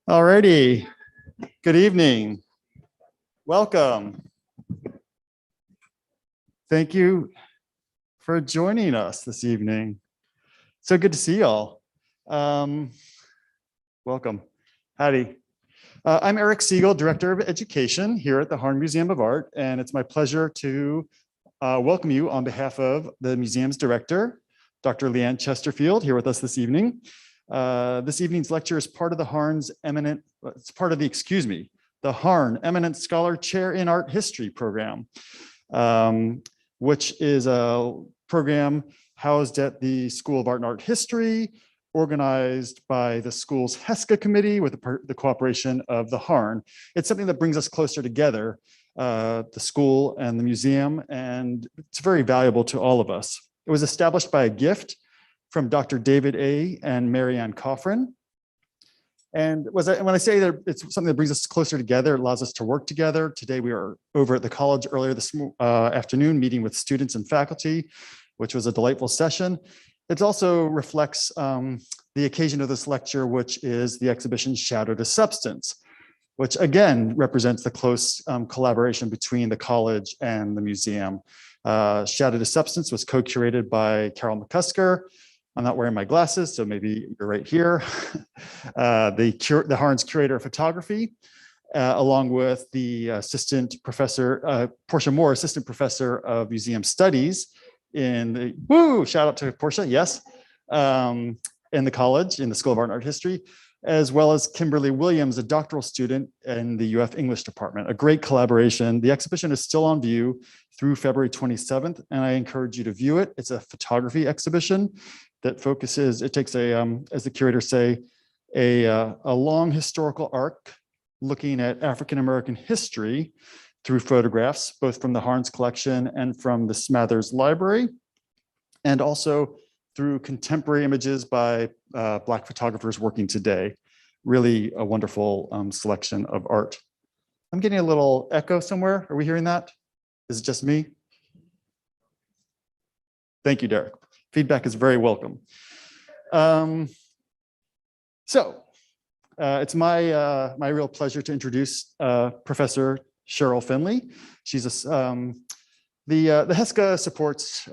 Alrighty, good evening. Welcome. Thank you for joining us this evening. So good to see y'all. Welcome. Howdy. I'm Eric Siegel, Director of Education here at the Harn Museum of Art, and it's my pleasure to welcome you on behalf of the museum's director, Dr. Leanne Chesterfield, here with us this evening. This evening's lecture is part of the Harn's Eminent, it's part of the Harn Eminent Scholar Chair in Art History program, which is a program housed at the School of Art and Art History, organized by the school's HESCAH committee with the cooperation of the Harn. It's something that brings us closer together, the school and the museum, and it's very valuable to all of us. It was established by a gift from Dr. David A. and Marianne Coffrin. And when I say that it's something that brings us closer together, it allows us to work together. Today we are over at the college earlier this afternoon, meeting with students and faculty, which was a delightful session. It also reflects the occasion of this lecture, which is the exhibition Shadow to Substance, which again represents the close collaboration between the college and the museum. Shadow to Substance was co-curated by Carol McCusker. I'm not wearing my glasses, so maybe you're right here. The Harn's curator of photography, along with the assistant professor, Portia Moore, assistant professor of museum studies in the, shout out to Portia, yes, in the college, in the School of Art and Art History, as well as Kimberly Williams, a doctoral student in the UF English department. A great collaboration. The exhibition is still on view through February 27th, and I encourage you to view it. It's a photography exhibition that focuses, it takes a, as the curators say, a long historical arc looking at African-American history through photographs, both from the Harn's collection and from the Smathers Library, and also through contemporary images by Black photographers working today. Really a wonderful selection of art. I'm getting a little echo somewhere. Are we hearing that? Is it just me? Thank you, Derek. Feedback is very welcome. It's my real pleasure to introduce Professor Cheryl Finley. She's the HESCAH supports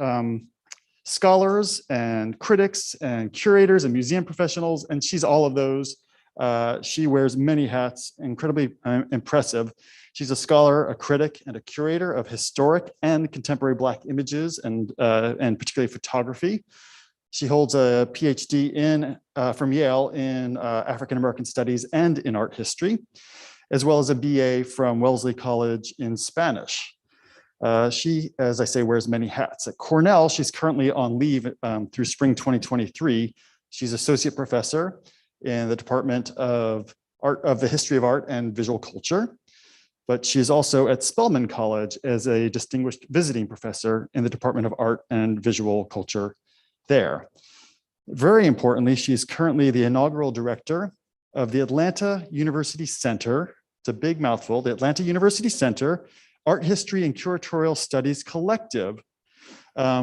scholars and critics and curators and museum professionals, and she's all of those. She wears many hats, incredibly impressive. She's a scholar, a critic, and a curator of historic and contemporary Black images and particularly photography. She holds a PhD from Yale in African American Studies and in art history, as well as a BA from Wellesley College in Spanish. She, as I say, wears many hats. At Cornell, she's currently on leave through spring 2023. She's associate professor in the Department of the History of Art and Visual Culture. But she is also at Spelman College as a distinguished visiting professor in the Department of Art and Visual Culture there. Very importantly, she is currently the inaugural director of the Atlanta University Center, it's a big mouthful, the Atlanta University Center Art History and Curatorial Studies Collective,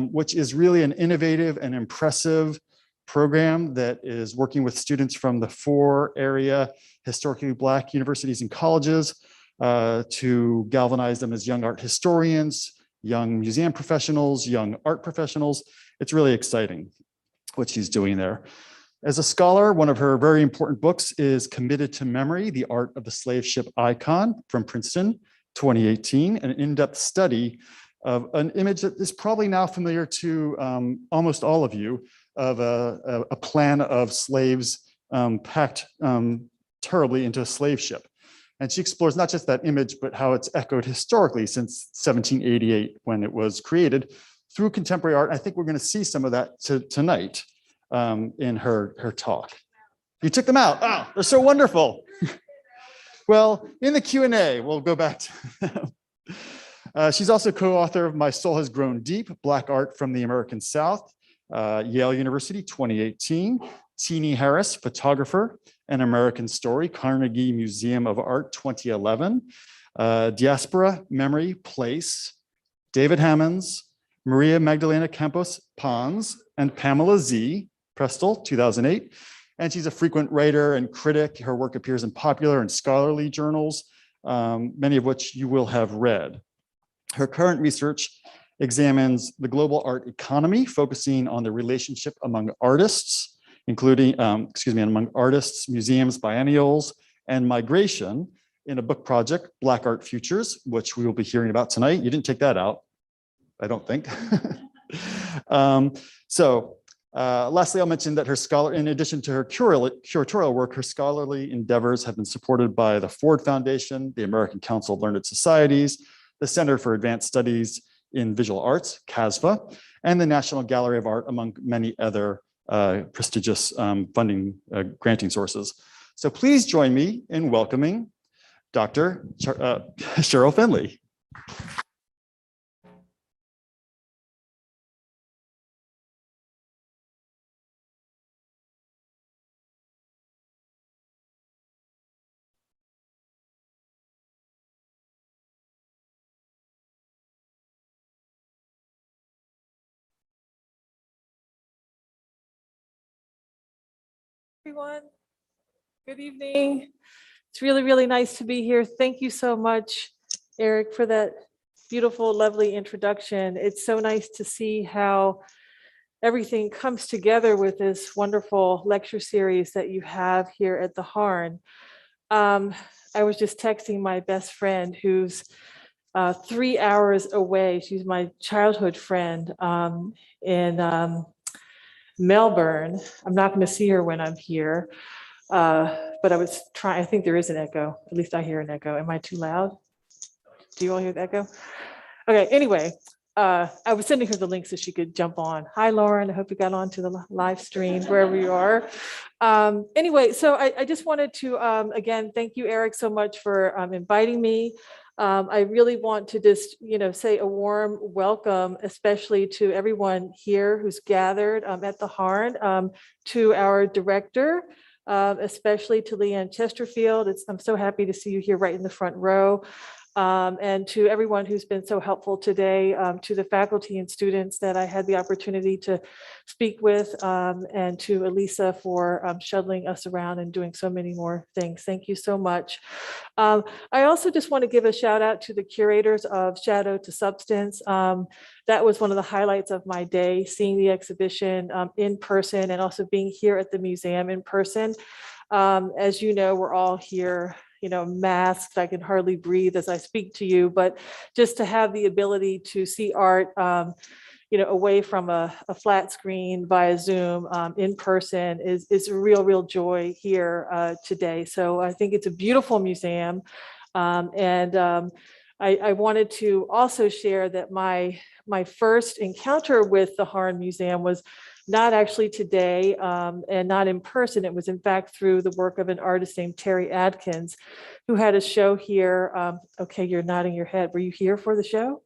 which is really an innovative and impressive program that is working with students from the 4 area historically Black universities and colleges to galvanize them as young art historians, young museum professionals, young art professionals. It's really exciting what she's doing there. As a scholar, one of her very important books is Committed to Memory, The Art of the Slave Ship Icon from Princeton, 2018, an in-depth study of an image that is probably now familiar to almost all of you, of a plan of slaves packed terribly into a slave ship. And she explores not just that image, but how it's echoed historically since 1788 when it was created through contemporary art. I think we're going to see some of that tonight in her talk. You took them out. Oh, they're so wonderful. Well, in the Q&A, we'll go back to she's also co-author of My Soul Has Grown Deep, Black Art from the American South, Yale University, 2018. Teenie Harris, photographer, An American Story, Carnegie Museum of Art, 2011. Diaspora, Memory, Place, David Hammonds, Maria Magdalena Campos Pons, and Pamela Z. Prestel, 2008. and she's a frequent writer and critic. Her work appears in popular and scholarly journals, many of which you will have read. Her current research examines the global art economy, focusing on the relationship among artists, including, among artists, museums, biennials, and migration in a book project, Black Art Futures, which we will be hearing about tonight. You didn't take that out, I don't think. Lastly, I'll mention that in addition to her curatorial work, her scholarly endeavors have been supported by the Ford Foundation, the American Council of Learned Societies, the Center for Advanced Studies in Visual Arts, CASVA, and the National Gallery of Art, among many other prestigious funding granting sources. So please join me in welcoming Dr. Cheryl Finley. Everyone, good evening. It's really, really nice to be here. Thank you so much, Eric, for that beautiful, lovely introduction. It's so nice to see how everything comes together with this wonderful lecture series that you have here at the Harn. I was just texting my best friend who's 3 hours away. She's my childhood friend in Melbourne. I'm not going to see her when I'm here, but I was trying. I think there is an echo. At least I hear an echo. Am I too loud? Do you all hear the echo? Okay. Anyway, I was sending her the link so she could jump on. Hi, Lauren. I hope you got onto the live stream wherever you are. Anyway, so I just wanted to again thank you, Eric, so much for inviting me. I really want to just, say a warm welcome, especially to everyone here who's gathered at the Harn, to our director, especially to Leanne Chesterfield. I'm so happy to see you here right in the front row. And to everyone who's been so helpful today, to the faculty and students that I had the opportunity to speak with, and to Elisa for shuttling us around and doing so many more things. Thank you so much. I also just want to give a shout out to the curators of Shadow to Substance. That was one of the highlights of my day, seeing the exhibition in person and also being here at the museum in person. As you know, we're all here masked. I can hardly breathe as I speak to you, but just to have the ability to see art, away from a flat screen via Zoom in person is a real joy here today. So I think it's a beautiful museum. I wanted to also share that my first encounter with the Harn Museum was not actually today and not in person. It was in fact through the work of an artist named Terry Atkins, who had a show here. Okay, you're nodding your head. Were you here for the show?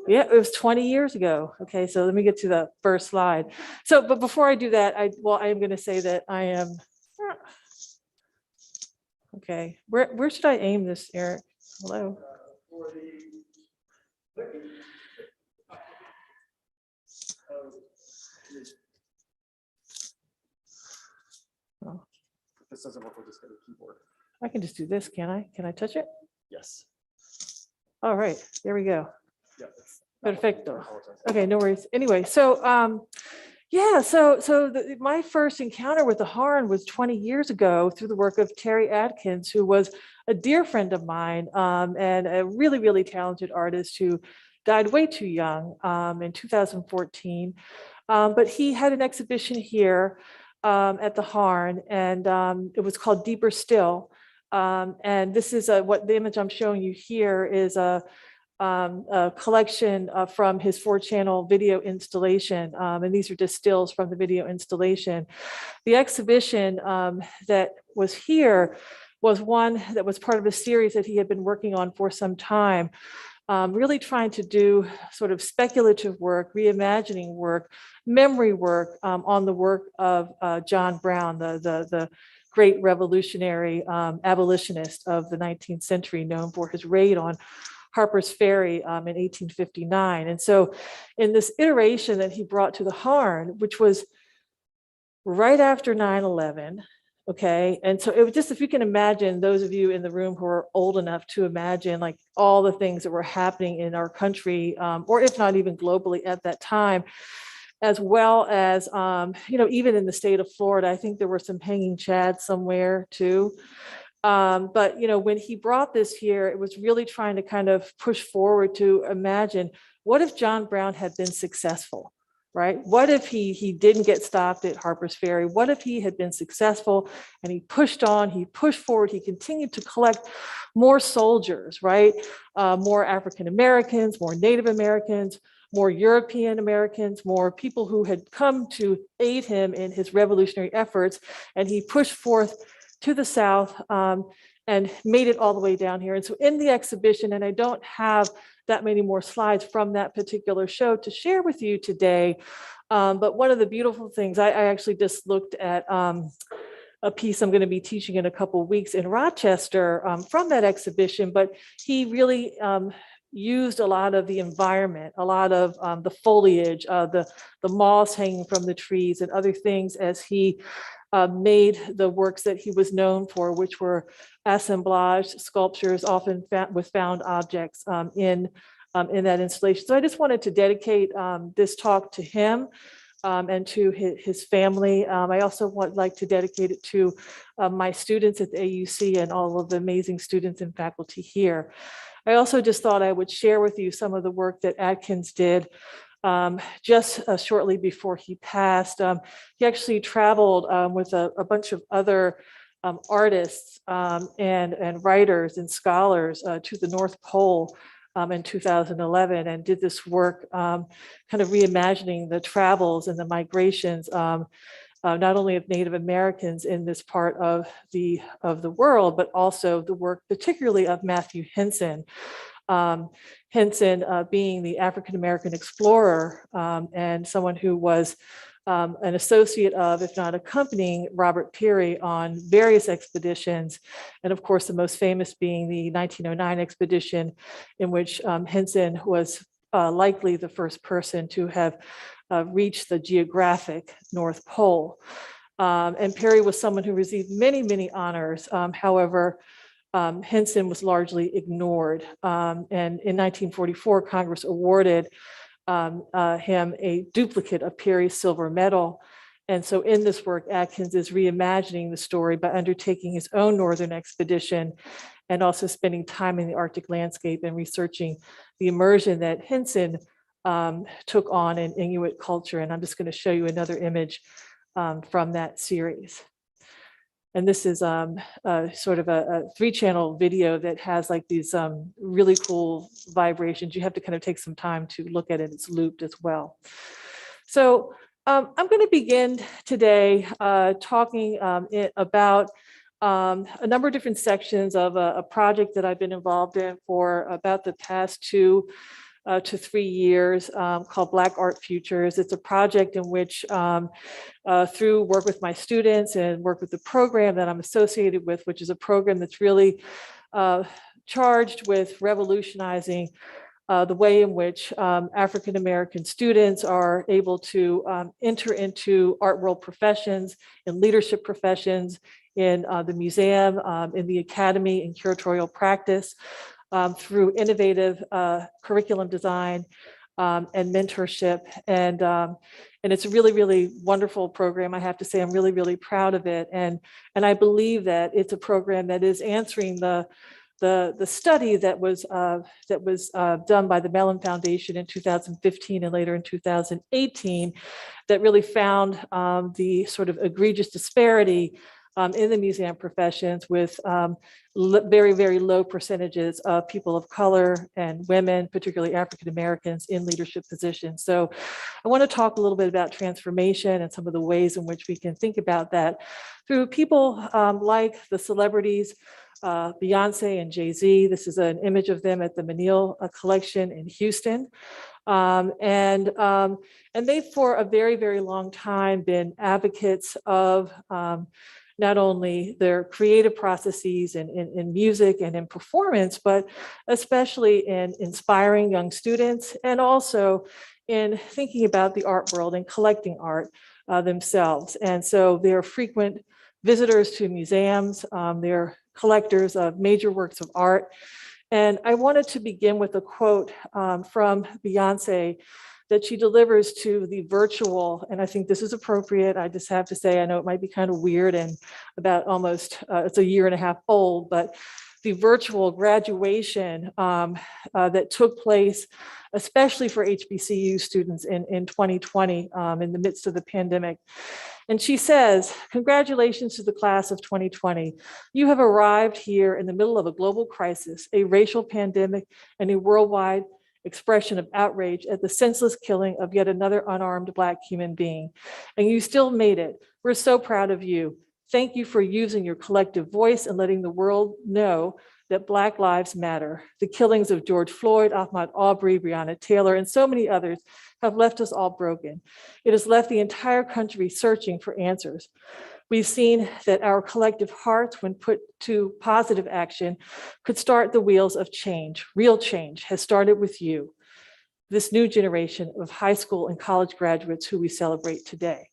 Yeah, it was 20 years ago. Okay, so let me get to the first slide. So, but before I do that, I am going to say that I am, okay, where should I aim this, Eric? Hello. Oh. If this doesn't work, we'll just get a keyboard. I can just do this, can I? Can I touch it? Yes. All right, there we go. Yeah, Perfecto. Okay, no worries. Anyway, so yeah, so my first encounter with the Harn was 20 years ago through the work of Terry Atkins, who was a dear friend of mine and a really talented artist who died way too young in 2014. But he had an exhibition here at the Harn, and it was called Deeper Still. And this is what the image I'm showing you here is a collection from his 4-channel video installation. And these are just stills from the video installation. The exhibition that was here was one that was part of a series that he had been working on for some time, really trying to do sort of speculative work, reimagining work, memory work on the work of John Brown, the great revolutionary abolitionist of the 19th century, known for his raid on Harper's Ferry in 1859. And so in this iteration that he brought to the Harn, which was right after 9/11. Okay. And so it was just, if you can imagine, those of you in the room who are old enough to imagine like all the things that were happening in our country, or if not even globally at that time, as well as, even in the state of Florida, I think there were some hanging chads somewhere too. But when he brought this here, it was really trying to kind of push forward to imagine, what if John Brown had been successful, right? What if he didn't get stopped at Harper's Ferry? What if he had been successful and he pushed on, he pushed forward, he continued to collect more soldiers, right? More African Americans, more Native Americans, more European Americans, more people who had come to aid him in his revolutionary efforts. And he pushed forth to the South and made it all the way down here. And so in the exhibition, and I don't have that many more slides from that particular show to share with you today, but one of the beautiful things, I actually just looked at a piece I'm going to be teaching in a couple of weeks in Rochester from that exhibition, but he really used a lot of the environment, a lot of the foliage, the moss hanging from the trees and other things as he made the works that he was known for, which were assemblage sculptures, often with found objects in that installation. So I just wanted to dedicate this talk to him and to his family. I also would like to dedicate it to my students at the AUC and all of the amazing students and faculty here. I also just thought I would share with you some of the work that Atkins did just shortly before he passed. He actually traveled with a bunch of other artists and writers and scholars to the North Pole in 2011 and did this work kind of reimagining the travels and the migrations not only of Native Americans in this part of the world, but also the work particularly of Matthew Henson. Henson being the African-American explorer and someone who was an associate of, if not accompanying, Robert Peary on various expeditions. And of course, the most famous being the 1909 expedition in which Henson was likely the first person to have reached the geographic North Pole. And Peary was someone who received many, many honors. However, Henson was largely ignored. And in 1944, Congress awarded him a duplicate of Peary's silver medal. And so in this work, Atkins is reimagining the story by undertaking his own northern expedition and also spending time in the Arctic landscape and researching the immersion that Henson took on in Inuit culture. And I'm just going to show you another image from that series. And this is sort of a 3-channel video that has like these really cool vibrations. You have to kind of take some time to look at it. It's looped as well. So I'm going to begin today talking about a number of different sections of a project that I've been involved in for about the past 2 to 3 years called Black Art Futures. It's a project in which through work with my students and work with the program that I'm associated with, which is a program that's really charged with revolutionizing the way in which African-American students are able to enter into art world professions and leadership professions in the museum, in the academy, in curatorial practice, through innovative curriculum design and mentorship. And it's a really, really wonderful program. I have to say, I'm really, really proud of it. And I believe that it's a program that is answering the study that was done by the Mellon Foundation in 2015 and later in 2018 that really found the sort of egregious disparity in the museum professions with very, very low percentages of people of color and women, particularly African Americans, in leadership positions. So I want to talk a little bit about transformation and some of the ways in which we can think about that through people like the celebrities, Beyonce and Jay-Z. This is an image of them at the Menil collection in Houston. And they've for a very, very long time been advocates of not only their creative processes in music and in performance, but especially in inspiring young students and also in thinking about the art world and collecting art themselves. And so they're frequent visitors to museums. They're collectors of major works of art. And I wanted to begin with a quote from Beyonce that she delivers to the virtual, and I think this is appropriate. I just have to say, I know it might be kind of weird and about almost, it's a year and a half old, but the virtual graduation that took place, especially for HBCU students in 2020, in the midst of the pandemic. And she says, "Congratulations to the class of 2020. You have arrived here in the middle of a global crisis, a racial pandemic, and a worldwide expression of outrage at the senseless killing of yet another unarmed Black human being. And you still made it. We're so proud of you. Thank you for using your collective voice and letting the world know that Black lives matter. The killings of George Floyd, Ahmaud Arbery, Breonna Taylor, and so many others have left us all broken. It has left the entire country searching for answers. We've seen that our collective hearts, when put to positive action, could start the wheels of change. Real change has started with you, this new generation of high school and college graduates who we celebrate today."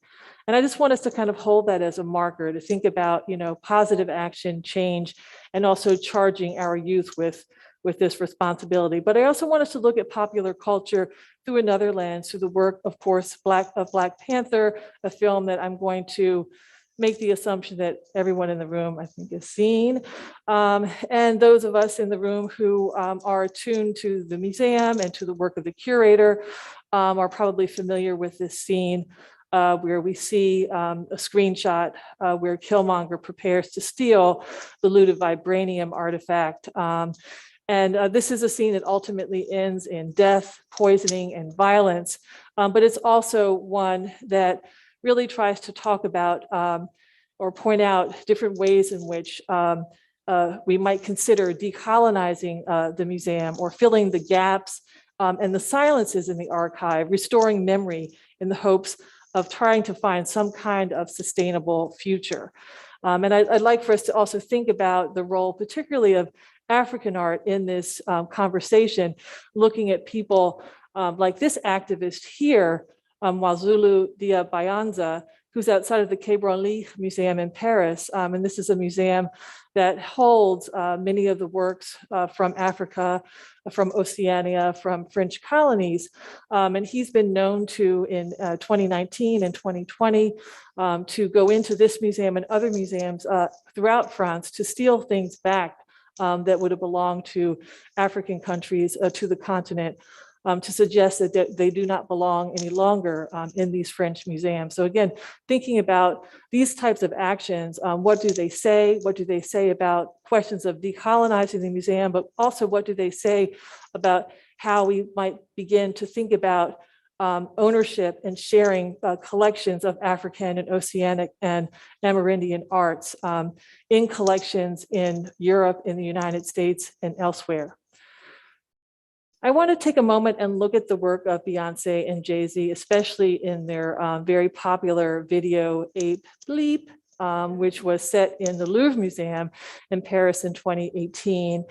And I just want us to kind of hold that as a marker to think about, positive action, change, and also charging our youth with this responsibility. But I also want us to look at popular culture through another lens, through the work, of course, of Black Panther, a film that I'm going to make the assumption that everyone in the room, I think, has seen. And those of us in the room who are attuned to the museum and to the work of the curator are probably familiar with this scene where we see a screenshot where Killmonger prepares to steal the looted vibranium artifact. And this is a scene that ultimately ends in death, poisoning, and violence. But it's also one that really tries to talk about or point out different ways in which we might consider decolonizing the museum or filling the gaps and the silences in the archive, restoring memory in the hopes of trying to find some kind of sustainable future. And I'd like for us to also think about the role, particularly of African art in this conversation, looking at people like this activist here, Wazulu Diabayanza, who's outside of the Quai Branly Museum in Paris. And this is a museum that holds many of the works from Africa, from Oceania, from French colonies. And he's been known to, in 2019 and 2020, to go into this museum and other museums throughout France to steal things back that would have belonged to African countries, to the continent, to suggest that they do not belong any longer in these French museums. So again, thinking about these types of actions, what do they say? What do they say about questions of decolonizing the museum, but also what do they say about how we might begin to think about ownership and sharing collections of African and Oceanic and Amerindian arts in collections in Europe, in the United States, and elsewhere. I want to take a moment and look at the work of Beyonce and Jay-Z, especially in their very popular video, Ape Bleep, which was set in the Louvre Museum in Paris in 2018.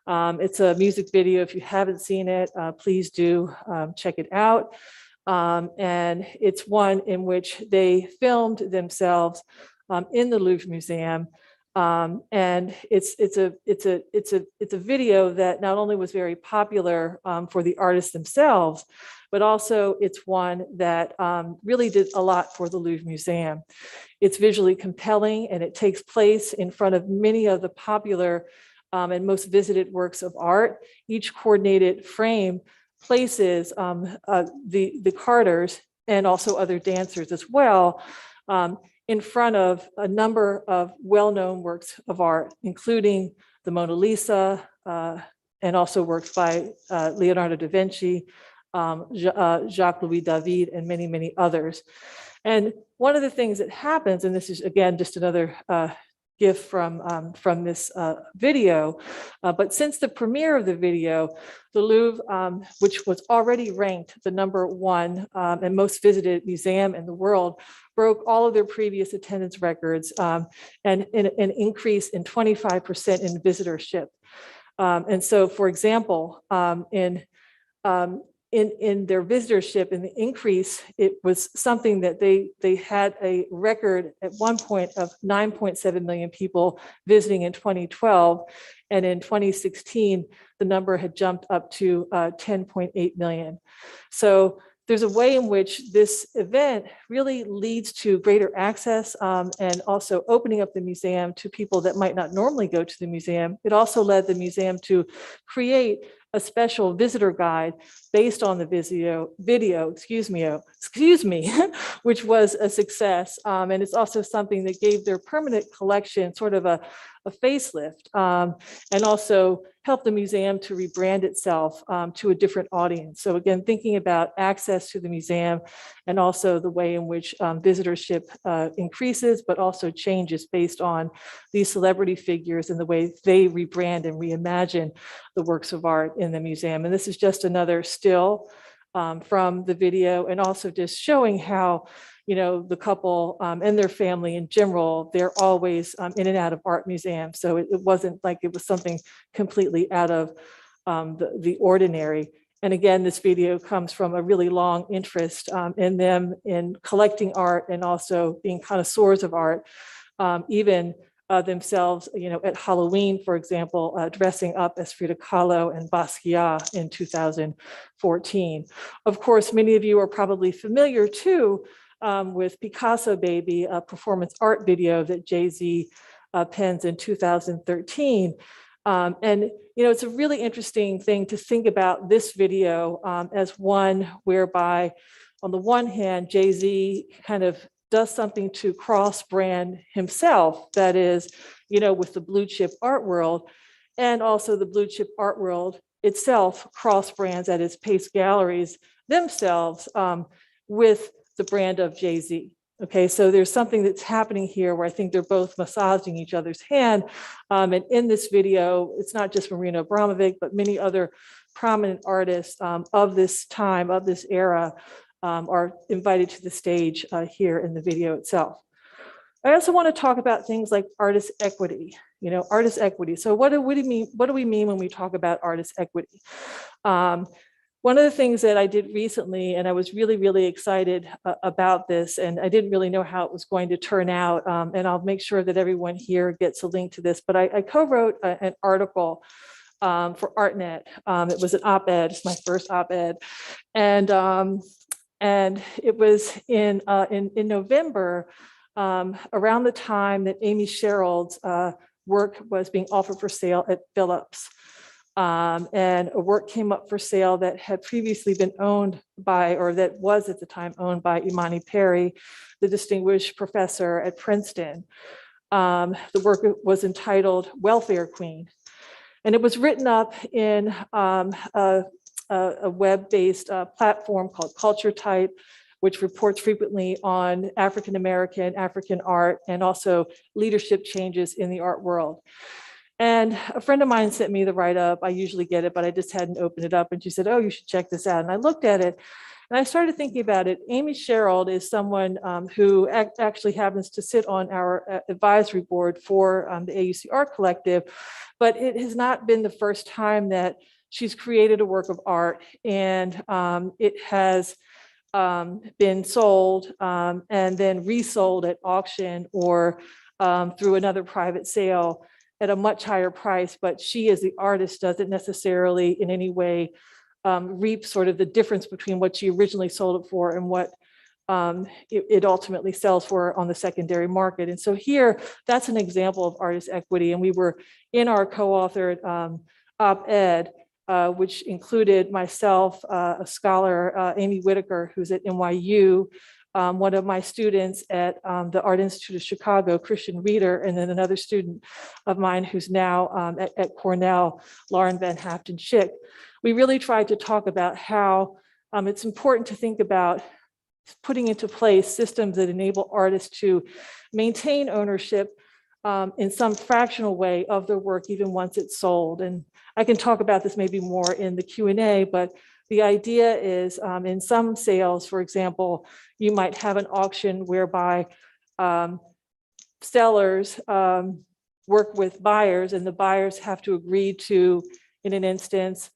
It's a music video. If you haven't seen it, please do check it out. And it's one in which they filmed themselves in the Louvre Museum. And it's a video that not only was very popular for the artists themselves, but also it's one that really did a lot for the Louvre Museum. It's visually compelling and it takes place in front of many of the popular and most visited works of art. Each coordinated frame places the Carters and also other dancers as well in front of a number of well-known works of art, including the Mona Lisa, and also works by Leonardo da Vinci, Jacques-Louis David, and many, many others. And one of the things that happens, and this is again just another gift from this video, but since the premiere of the video, the Louvre, which was already ranked the #1 and most visited museum in the world, broke all of their previous attendance records and an increase in 25% in visitorship. And so, for example, in in their visitorship and the increase, it was something that they had a record at one point of 9.7 million people visiting in 2012. And in 2016, the number had jumped up to 10.8 million. So there's a way in which this event really leads to greater access and also opening up the museum to people that might not normally go to the museum. It also led the museum to create a special visitor guide based on the video, which was a success. And it's also something that gave their permanent collection sort of a facelift and also helped the museum to rebrand itself to a different audience. So again, thinking about access to the museum and also the way in which visitorship increases, but also changes based on these celebrity figures and the way they rebrand and reimagine the works of art in the museum. And this is just another still from the video, and also just showing how, you know, the couple and their family in general, they're always in and out of art museums. So it wasn't like it was something completely out of the ordinary. And again, this video comes from a really long interest in them in collecting art and also being connoisseurs of art, even themselves, you know, at Halloween, for example, dressing up as Frida Kahlo and Basquiat in 2014. Of course, many of you are probably familiar too with Picasso Baby, a performance art video that Jay-Z pens in 2013. And, you know, it's a really interesting thing to think about this video as one whereby, on the one hand, Jay-Z kind of does something to cross-brand himself, that is, you know, with the blue chip art world, and also the blue chip art world itself cross-brands at its Pace Galleries themselves with the brand of Jay-Z. Okay, so there's something that's happening here where I think they're both massaging each other's hand. And in this video, it's not just Marina Abramovic, but many other prominent artists of this time, of this era, are invited to the stage here in the video itself. I also want to talk about things like artist equity, you know, artist equity. So what do we mean when we talk about artist equity? One of the things that I did recently, and I was really, really excited about this, and I didn't really know how it was going to turn out, and I'll make sure that everyone here gets a link to this, but I co-wrote an article for ArtNet. It was an op-ed, it's my first op-ed, and it was in November, around the time that Amy Sherald's work was being offered for sale at Phillips. And a work came up for sale that had previously been owned by, or that was at the time owned by, Imani Perry, the distinguished professor at Princeton. The work was entitled Welfare Queen. And it was written up in a web-based platform called Culture Type, which reports frequently on African art, and also leadership changes in the art world. And a friend of mine sent me the write-up. I usually get it, but I just hadn't opened it up. And she said, oh, you should check this out. And I looked at it and I started thinking about it. Amy Sherald is someone who actually happens to sit on our advisory board for the AUC Art Collective, but it has not been the first time that she's created a work of art, and it has been sold and then resold at auction or through another private sale at a much higher price. But she, as the artist, doesn't necessarily in any way reap sort of the difference between what she originally sold it for and what it ultimately sells for on the secondary market. And so here, that's an example of artist equity. And we were in our co-authored op-ed, which included myself, a scholar, Amy Whitaker, who's at NYU, one of my students at the Art Institute of Chicago, Christian Reeder, and then another student of mine who's now at Cornell, Lauren Van Haften Schick. We really tried to talk about how it's important to think about putting into place systems that enable artists to maintain ownership in some fractional way of their work, even once it's sold. And I can talk about this maybe more in the Q&A, but the idea is in some sales, for example, you might have an auction whereby sellers work with buyers, and the buyers have to agree to, in an instance,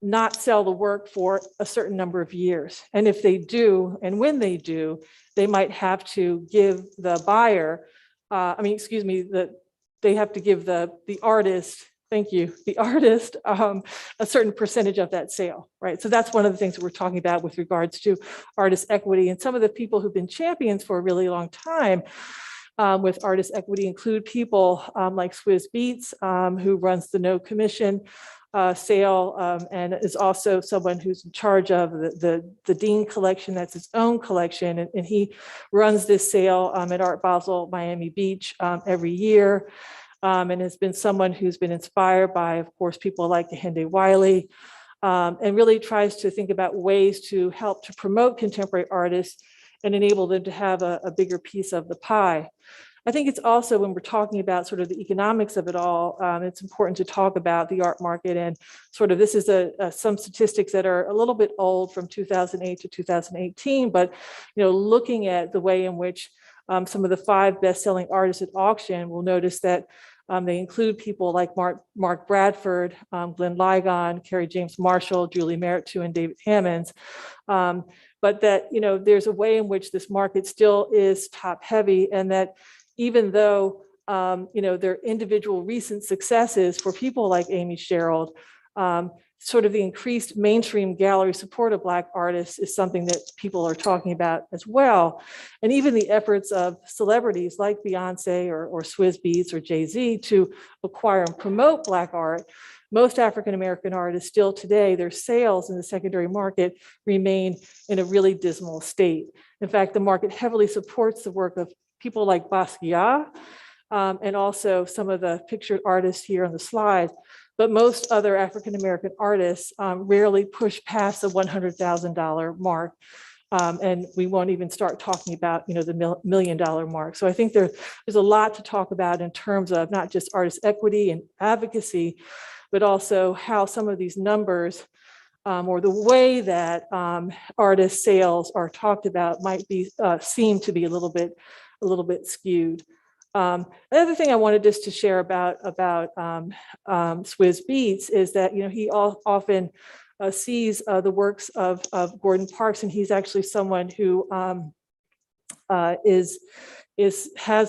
not sell the work for a certain number of years. And if they do, and when they do, they might have to give the buyer, they have to give the artist, thank you, the artist, a certain percentage of that sale, right? So that's one of the things that we're talking about with regards to artist equity. And some of the people who've been champions for a really long time with artist equity include people like Swizz Beatz, who runs the No Commission sale, and is also someone who's in charge of the Dean collection. That's his own collection, and he runs this sale at Art Basel Miami Beach every year, and has been someone who's been inspired by, of course, people like Kehinde Wiley, and really tries to think about ways to help to promote contemporary artists and enable them to have a bigger piece of the pie. I think it's also, when we're talking about sort of the economics of it all, it's important to talk about the art market, and sort of this is some statistics that are a little bit old from 2008 to 2018, but looking at the way in which some of the 5 best-selling artists at auction, we'll notice that they include people like Mark Bradford, Glenn Ligon, Kerry James Marshall, Julie Meritu, and David Hammonds. But that there's a way in which this market still is top heavy, and that even though there are individual recent successes for people like Amy Sherald, sort of the increased mainstream gallery support of Black artists is something that people are talking about as well. And even the efforts of celebrities like Beyonce or Swizz Beatz or Jay-Z to acquire and promote Black art, most African-American artists still today, their sales in the secondary market remain in a really dismal state. In fact, the market heavily supports the work of people like Basquiat, and also some of the pictured artists here on the slide. But most other African-American artists rarely push past the $100,000 mark. And we won't even start talking about the $1 million mark. So I think there's a lot to talk about in terms of not just artist equity and advocacy, but also how some of these numbers or the way that artist sales are talked about might be seem to be a little bit skewed. Another thing I wanted just to share about Swizz Beatz is that he often sees the works of Gordon Parks, and he's actually someone who has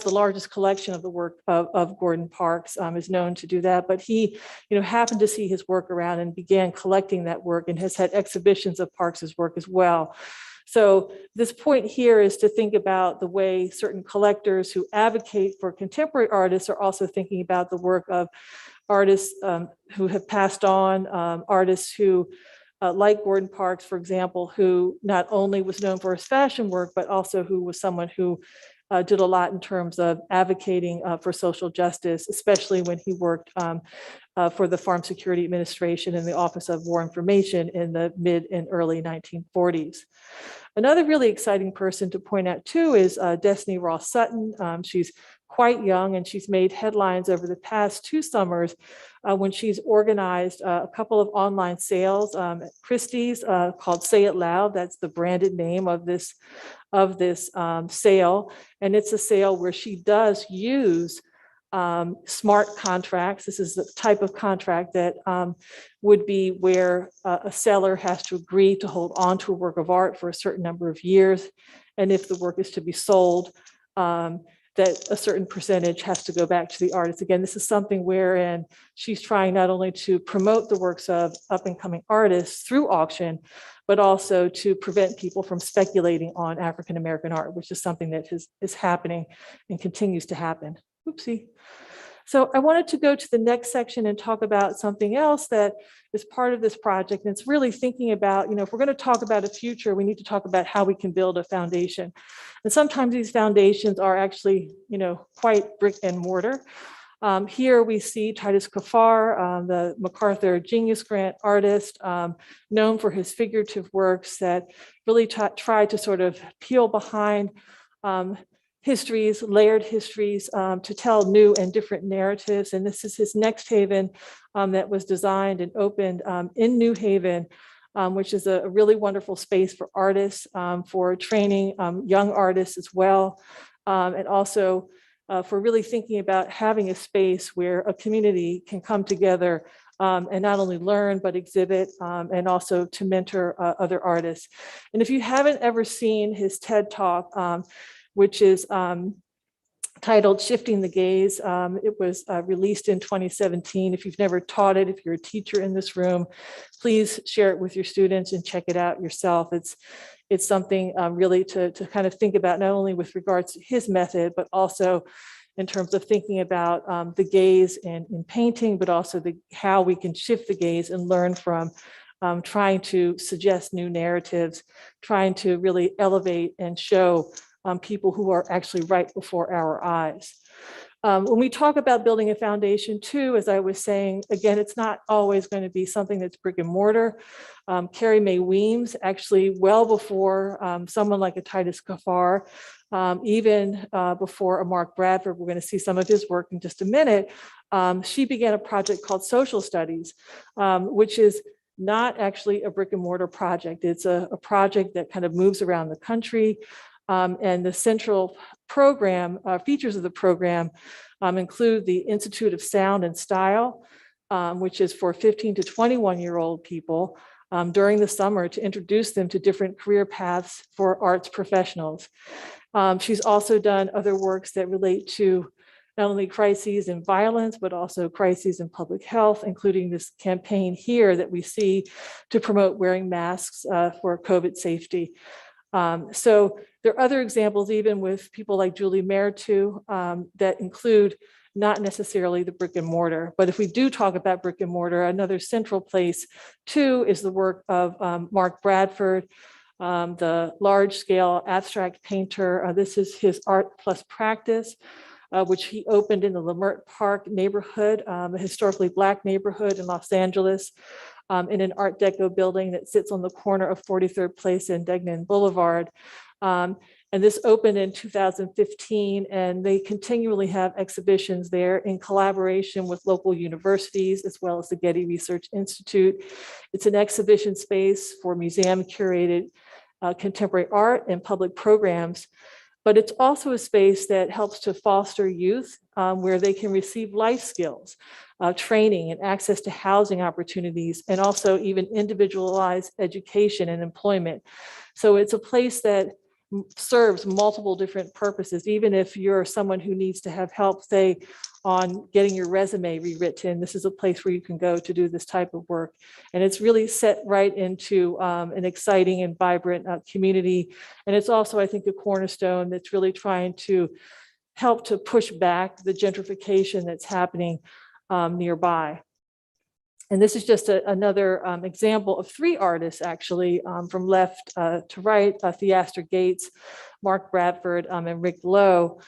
the largest collection of the work of Gordon Parks, is known to do that. But he happened to see his work around and began collecting that work, and has had exhibitions of Parks's work as well. So this point here is to think about the way certain collectors who advocate for contemporary artists are also thinking about the work of artists who have passed on, artists who, like Gordon Parks, for example, who not only was known for his fashion work, but also who was someone who did a lot in terms of advocating for social justice, especially when he worked for the Farm Security Administration and the Office of War Information in the mid and early 1940s. Another really exciting person to point out too is Destiny Ross Sutton. She's quite young, and she's made headlines over the past 2 summers when she's organized a couple of online sales at Christie's called Say It Loud. That's the branded name of this sale. And it's a sale where she does use smart contracts. This is the type of contract that would be where a seller has to agree to hold on to a work of art for a certain number of years. And if the work is to be sold, that a certain percentage has to go back to the artist. Again, this is something wherein she's trying not only to promote the works of up and coming artists through auction, but also to prevent people from speculating on African-American art, which is something that is happening and continues to happen. Oopsie. So I wanted to go to the next section and talk about something else that is part of this project. And it's really thinking about, if we're going to talk about a future, we need to talk about how we can build a foundation. And sometimes these foundations are actually, quite brick and mortar. Here we see Titus Kaphar, the MacArthur Genius Grant artist, known for his figurative works that really try to sort of peel behind histories, layered histories, to tell new and different narratives. And this is his Next Haven that was designed and opened in New Haven, which is a really wonderful space for artists, for training young artists as well, and also for really thinking about having a space where a community can come together and not only learn, but exhibit, and also to mentor other artists. And if you haven't ever seen his TED Talk, which is titled Shifting the Gaze. It was released in 2017. If you've never taught it, if you're a teacher in this room, please share it with your students and check it out yourself. It's something really to kind of think about, not only with regards to his method, but also in terms of thinking about the gaze in painting, but also how we can shift the gaze and learn from trying to suggest new narratives, trying to really elevate and show people who are actually right before our eyes. When we talk about building a foundation too, as I was saying, again, it's not always going to be something that's brick and mortar. Carrie Mae Weems, actually well before someone like a Titus Kaphar, even before a Mark Bradford, we're going to see some of his work in just a minute, she began a project called Social Studies, which is not actually a brick and mortar project. It's a project that kind of moves around the country. And the central program, features of the program include the Institute of Sound and Style, which is for 15 to 21-year-old people during the summer to introduce them to different career paths for arts professionals. She's also done other works that relate to not only crises and violence, but also crises in public health, including this campaign here that we see to promote wearing masks for COVID safety. So there are other examples, even with people like Julie Meritu, that include not necessarily the brick and mortar. But if we do talk about brick and mortar, another central place too is the work of Mark Bradford, the large scale abstract painter. This is his Art Plus Practice, which he opened in the Leimert Park neighborhood, a historically Black neighborhood in Los Angeles, in an Art Deco building that sits on the corner of 43rd Place and Degnan Boulevard. And this opened in 2015, and they continually have exhibitions there in collaboration with local universities, as well as the Getty Research Institute. It's an exhibition space for museum curated contemporary art and public programs. But it's also a space that helps to foster youth where they can receive life skills, training and access to housing opportunities, and also even individualized education and employment. So it's a place that serves multiple different purposes. Even if you're someone who needs to have help, say, on getting your resume rewritten, this is a place where you can go to do this type of work. And it's really set right into an exciting and vibrant community. And it's also, I think, a cornerstone that's really trying to help to push back the gentrification that's happening nearby. And this is just another example of three artists, actually, from left to right, Theaster Gates, Mark Bradford, and Rick Lowe,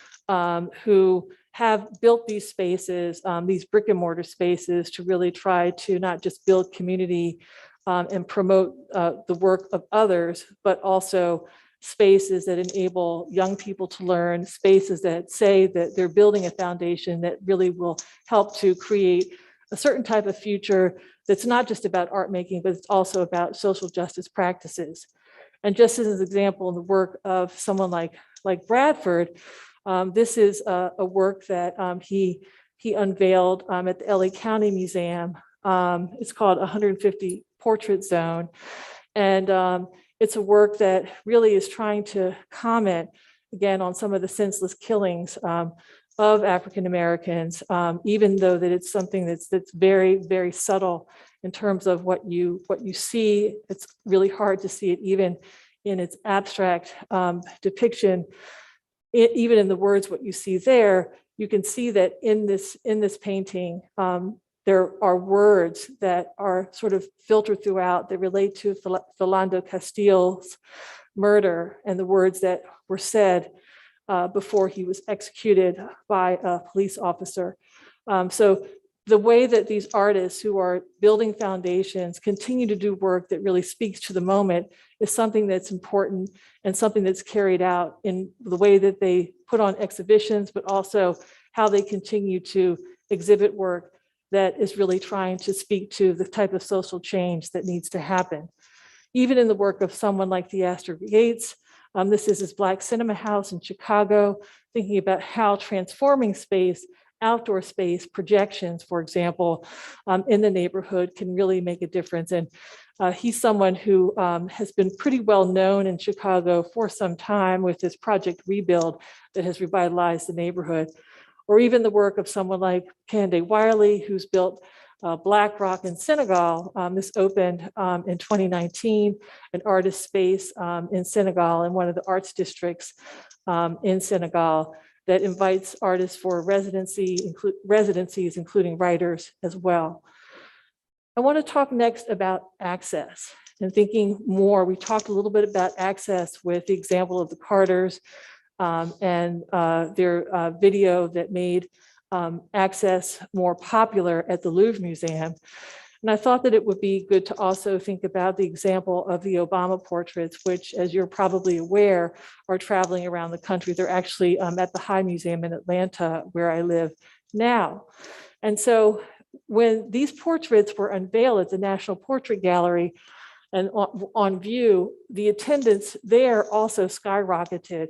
who have built these spaces, these brick and mortar spaces, to really try to not just build community and promote the work of others, but also spaces that enable young people to learn, spaces that say that they're building a foundation that really will help to create a certain type of future that's not just about art making, but it's also about social justice practices. And just as an example, in the work of someone like Bradford, this is a work that he unveiled at the LA County Museum. It's called 150 Portrait Zone. And it's a work that really is trying to comment, again, on some of the senseless killings of African Americans, even though that it's something that's very, very subtle in terms of what you see. It's really hard to see it even in its abstract depiction. Even in the words, what you see there, you can see that in this painting, there are words that are sort of filtered throughout that relate to Philando Castile's murder and the words that were said before he was executed by a police officer. So the way that these artists who are building foundations continue to do work that really speaks to the moment is something that's important and something that's carried out in the way that they put on exhibitions, but also how they continue to exhibit work that is really trying to speak to the type of social change that needs to happen. Even in the work of someone like Theaster Gates, this is his Black Cinema House in Chicago, thinking about how transforming space outdoor space, projections, for example, in the neighborhood can really make a difference. And he's someone who has been pretty well known in Chicago for some time with his Project Rebuild that has revitalized the neighborhood, or even the work of someone like Kande Wiley, who's built Black Rock in Senegal. This opened in 2019, an artist space in Senegal, in one of the arts districts in Senegal, that invites artists for residencies, including writers as well. I want to talk next about access and thinking more. We talked a little bit about access with the example of the Carters and their video that made access more popular at the Louvre Museum. And I thought that it would be good to also think about the example of the Obama portraits, which, as you're probably aware, are traveling around the country. They're actually at the Harn Museum in Atlanta, where I live now. And so when these portraits were unveiled at the National Portrait Gallery and on view, the attendance there also skyrocketed.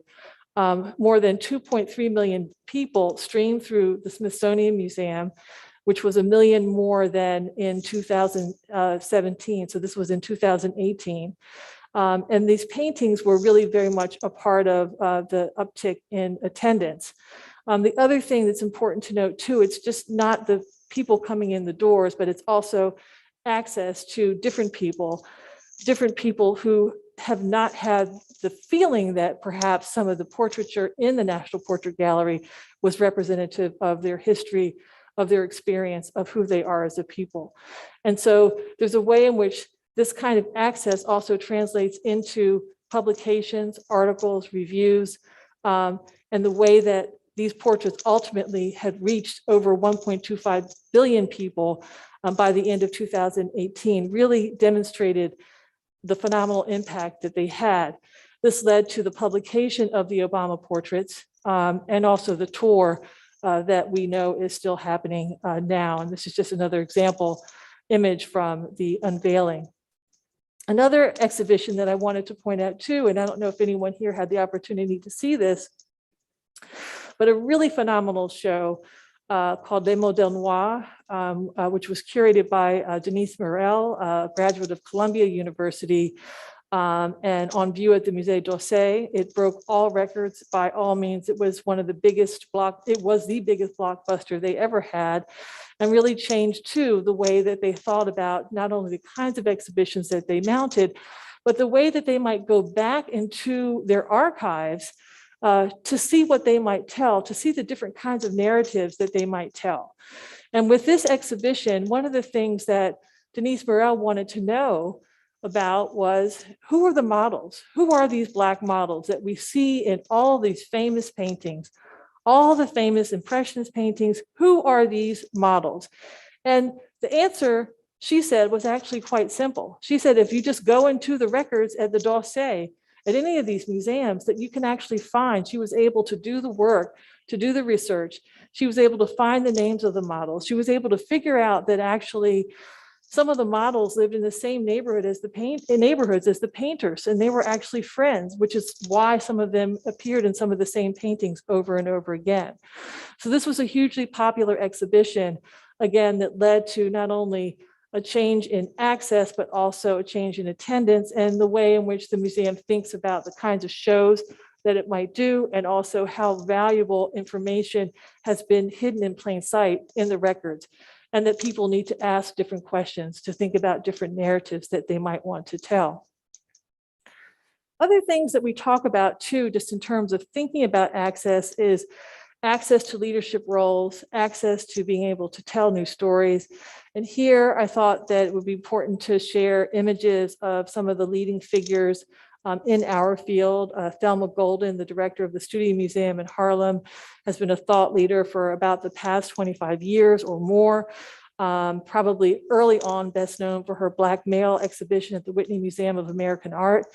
More than 2.3 million people streamed through the Smithsonian Museum, which was 1 million more than in 2017. So this was in 2018. And these paintings were really very much a part of the uptick in attendance. The other thing that's important to note too, it's just not the people coming in the doors, but it's also access to different people who have not had the feeling that perhaps some of the portraiture in the National Portrait Gallery was representative of their history, of their experience, of who they are as a people. And so there's a way in which this kind of access also translates into publications, articles, reviews, and the way that these portraits ultimately had reached over 1.25 billion people by the end of 2018 really demonstrated the phenomenal impact that they had. This led to the publication of the Obama portraits and also the tour that we know is still happening now. And this is just another example image from the unveiling. Another exhibition that I wanted to point out too, and I don't know if anyone here had the opportunity to see this, but a really phenomenal show called Les Modèles Noirs, which was curated by Denise Morel, a graduate of Columbia University, and on view at the Musée d'Orsay. It broke all records by all means. It was one of the biggest the biggest blockbuster they ever had, and really changed too the way that they thought about not only the kinds of exhibitions that they mounted, but the way that they might go back into their archives to see what they might tell, to see the different kinds of narratives that they might tell. And with this exhibition, one of the things that Denise Morel wanted to know about was, who are the models? Who are these Black models that we see in all these famous paintings, all the famous Impressionist paintings? Who are these models? And the answer, she said, was actually quite simple. She said, if you just go into the records at the d'Orsay, at any of these museums, that you can actually find. She was able to do the work, to do the research. She was able to find the names of the models. She was able to figure out that actually some of the models lived in the same neighborhoods as the painters, and they were actually friends, which is why some of them appeared in some of the same paintings over and over again. So this was a hugely popular exhibition, again, that led to not only a change in access, but also a change in attendance and the way in which the museum thinks about the kinds of shows that it might do, and also how valuable information has been hidden in plain sight in the records, and that people need to ask different questions to think about different narratives that they might want to tell. Other things that we talk about too, just in terms of thinking about access, is access to leadership roles, access to being able to tell new stories. And here I thought that it would be important to share images of some of the leading figures in our field. Thelma Golden, the director of the Studio Museum in Harlem, has been a thought leader for about the past 25 years or more. Probably early on best known for her Black Male exhibition at the Whitney Museum of American Art.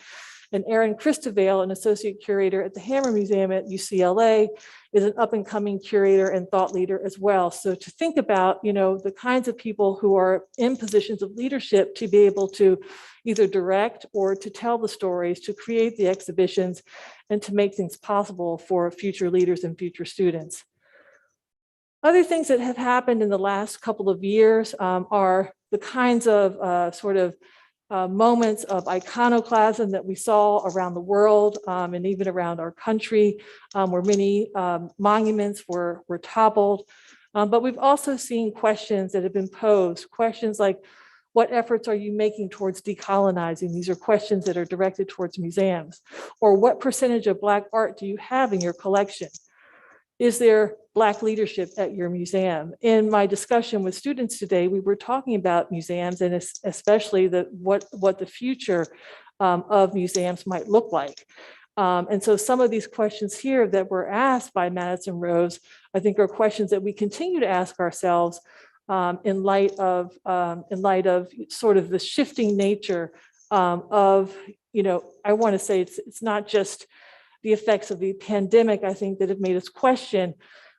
And Erin Christovale, an associate curator at the Hammer Museum at UCLA, is an up and coming curator and thought leader as well. So to think about, the kinds of people who are in positions of leadership to be able to either direct or to tell the stories, to create the exhibitions, and to make things possible for future leaders and future students. Other things that have happened in the last couple of years are the kinds of moments of iconoclasm that we saw around the world and even around our country, where many monuments were toppled. But we've also seen questions that have been posed, questions like, what efforts are you making towards decolonizing? These are questions that are directed towards museums. Or what percentage of Black art do you have in your collection? Is there Black leadership at your museum? In my discussion with students today, we were talking about museums and especially what the future of museums might look like. And so some of these questions here that were asked by Madison Rose, I think are questions that we continue to ask ourselves in light of sort of the shifting nature of, I want to say it's not just the effects of the pandemic, I think, that have made us question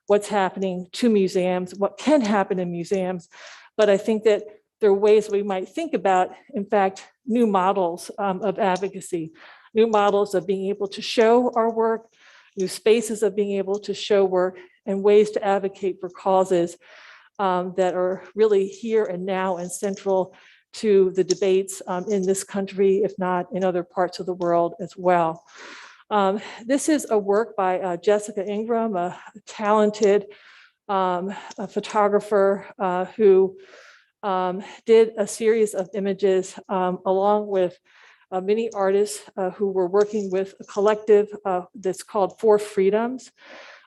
what's happening to museums, what can happen in museums. But I think that there are ways we might think about, in fact, new models of advocacy, new models of being able to show our work, new spaces of being able to show work, and ways to advocate for causes that are really here and now and central to the debates in this country, if not in other parts of the world as well. This is a work by Jessica Ingram, a talented photographer who did a series of images along with many artists who were working with a collective that's called Four Freedoms.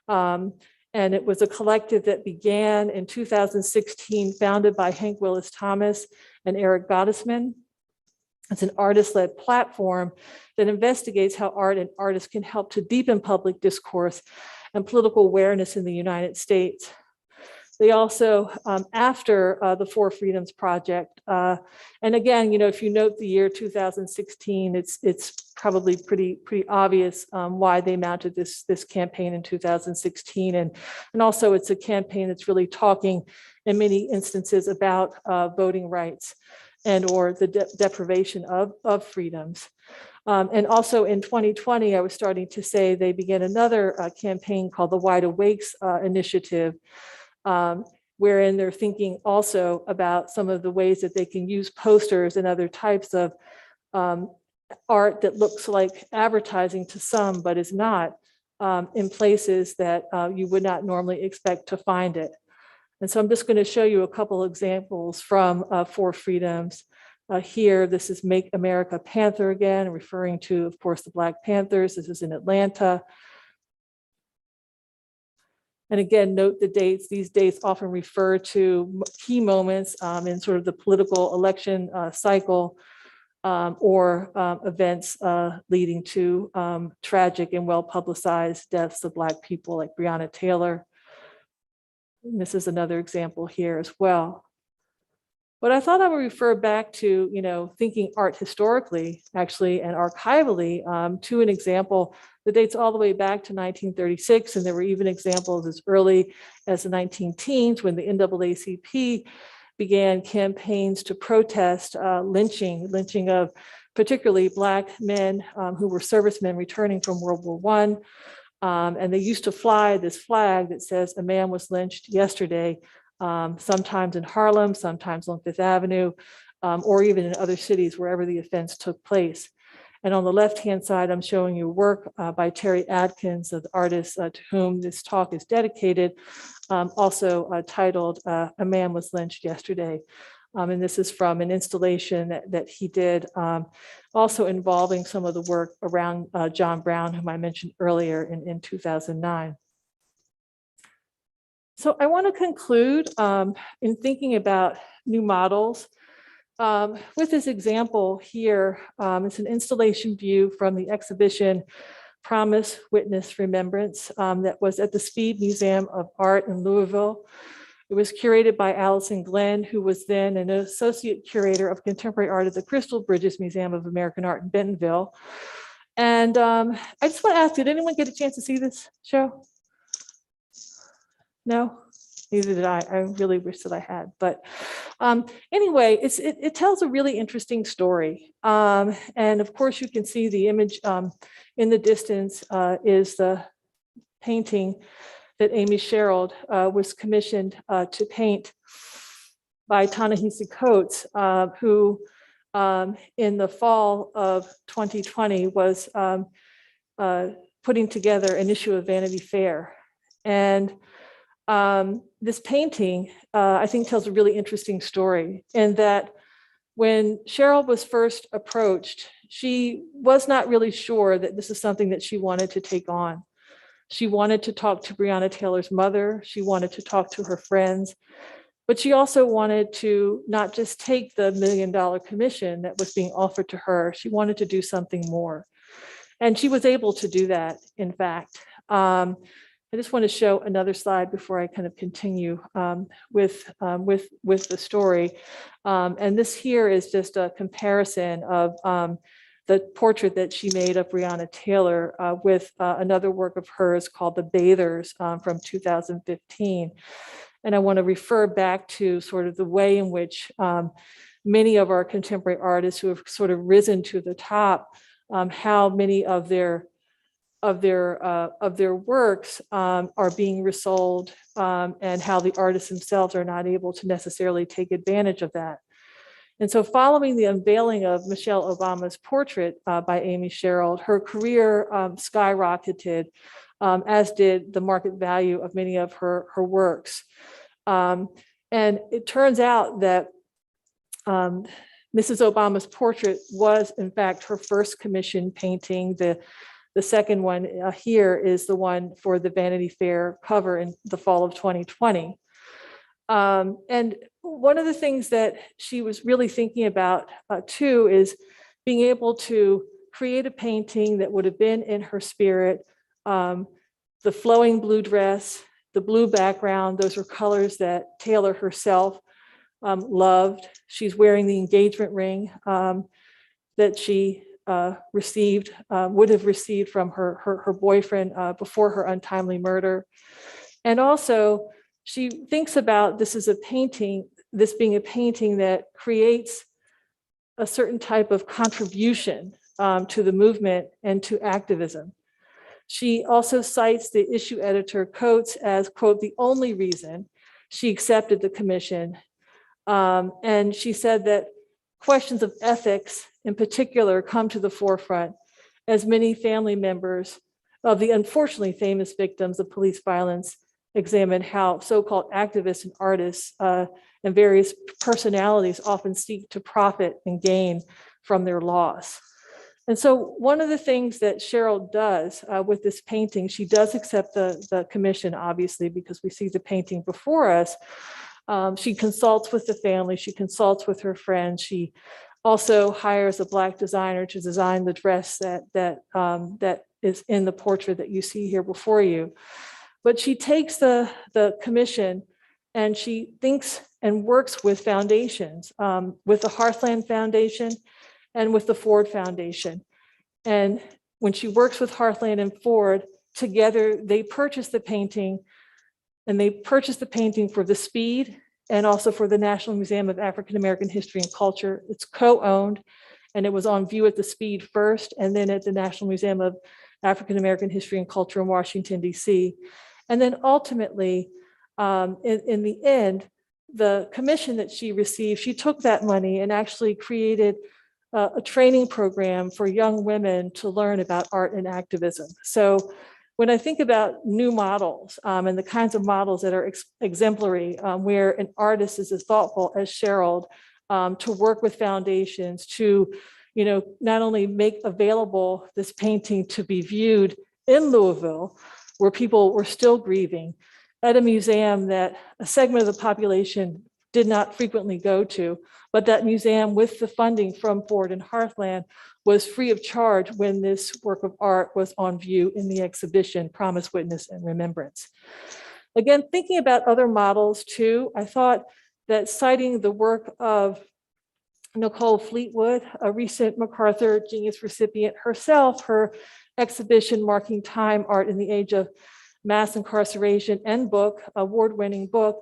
And it was a collective that began in 2016, founded by Hank Willis Thomas and Eric Gottesman. It's an artist-led platform that investigates how art and artists can help to deepen public discourse and political awareness in the United States. They also, after the Four Freedoms Project, and again, if you note the year 2016, it's probably pretty obvious why they mounted this campaign in 2016, and also it's a campaign that's really talking in many instances about voting rights and or the deprivation of freedoms. And also in 2020, I was starting to say they began another campaign called the Wide Awakes Initiative, wherein they're thinking also about some of the ways that they can use posters and other types of art that looks like advertising to some, but is not, in places that you would not normally expect to find it. And so I'm just going to show you a couple examples from Four Freedoms. Here, this is Make America Panther again, referring to, of course, the Black Panthers. This is in Atlanta. And again, note the dates. These dates often refer to key moments in sort of the political election cycle or events leading to tragic and well-publicized deaths of Black people like Breonna Taylor. And this is another example here as well. But I thought I would refer back to, thinking art historically, actually, and archivally to an example that dates all the way back to 1936. And there were even examples as early as the 19-teens when the NAACP began campaigns to protest lynching of particularly Black men who were servicemen returning from World War I. And they used to fly this flag that says a man was lynched yesterday, sometimes in Harlem, sometimes on Fifth Avenue, or even in other cities wherever the offense took place. And on the left-hand side, I'm showing you work by Terry Atkins, the artist to whom this talk is dedicated, also titled A Man Was Lynched Yesterday. And this is from an installation that he did, also involving some of the work around John Brown, whom I mentioned earlier in 2009. So I want to conclude in thinking about new models with this example here. It's an installation view from the exhibition Promise, Witness, Remembrance that was at the Speed Museum of Art in Louisville. It was curated by Allison Glenn, who was then an associate curator of contemporary art at the Crystal Bridges Museum of American Art in Bentonville. And I just want to ask, did anyone get a chance to see this show? No, neither did I. I really wish that I had. But anyway, it tells a really interesting story. And of course, you can see the image in the distance is the painting that Amy Cheryl was commissioned to paint by Ta-Nehisi Coates, who in the fall of 2020 was putting together an issue of Vanity Fair. And this painting, I think, tells a really interesting story in that when Cheryl was first approached, she was not really sure that this is something that she wanted to take on. She wanted to talk to Breonna Taylor's mother. She wanted to talk to her friends, but she also wanted to not just take the $1 million commission that was being offered to her. She wanted to do something more. And she was able to do that, in fact. I just want to show another slide before I kind of continue with the story. And this here is just a comparison of the portrait that she made of Breonna Taylor with another work of hers called The Bathers from 2015. And I want to refer back to sort of the way in which many of our contemporary artists who have sort of risen to the top, how many of their works are being resold, and how the artists themselves are not able to necessarily take advantage of that. And so following the unveiling of Michelle Obama's portrait by Amy Cheryl, her career skyrocketed, as did the market value of many of her works. And it turns out that Mrs. Obama's portrait was, in fact, her first commissioned painting. The second one here is the one for the Vanity Fair cover in the fall of 2020. And one of the things that she was really thinking about too is being able to create a painting that would have been in her spirit. The flowing blue dress, the blue background, those were colors that Taylor herself loved. She's wearing the engagement ring that she would have received from her boyfriend before her untimely murder. And also, she thinks about this being a painting that creates a certain type of contribution to the movement and to activism. She also cites the issue editor Coates as, quote, the only reason she accepted the commission. And she said that questions of ethics in particular come to the forefront as many family members of the unfortunately famous victims of police violence examine how so-called activists and artists and various personalities often seek to profit and gain from their loss. And so one of the things that Cheryl does with this painting, she does accept the commission, obviously, because we see the painting before us. She consults with the family, she consults with her friends, she also hires a Black designer to design the dress that is in the portrait that you see here before you. But she takes the commission and she thinks and works with foundations, with the Heartland Foundation and with the Ford Foundation. And when she works with Heartland and Ford, together they purchase the painting, and they purchase the painting for the speed and also for the National Museum of African American History and Culture. It's co-owned, and it was on view at the Speed first, and then at the National Museum of African American History and Culture in Washington, DC. And then ultimately, in the end, the commission that she received, she took that money and actually created a training program for young women to learn about art and activism. So when I think about new models and the kinds of models that are exemplary, where an artist is as thoughtful as Cheryl to work with foundations to, not only make available this painting to be viewed in Louisville, where people were still grieving, at a museum that a segment of the population did not frequently go to, but that museum, with the funding from Ford and Heartland, was free of charge when this work of art was on view in the exhibition Promise, Witness, and Remembrance. Again, thinking about other models too, I thought that citing the work of Nicole Fleetwood, a recent MacArthur Genius recipient herself, her exhibition Marking Time, Art in the Age of Mass Incarceration and book, award-winning book,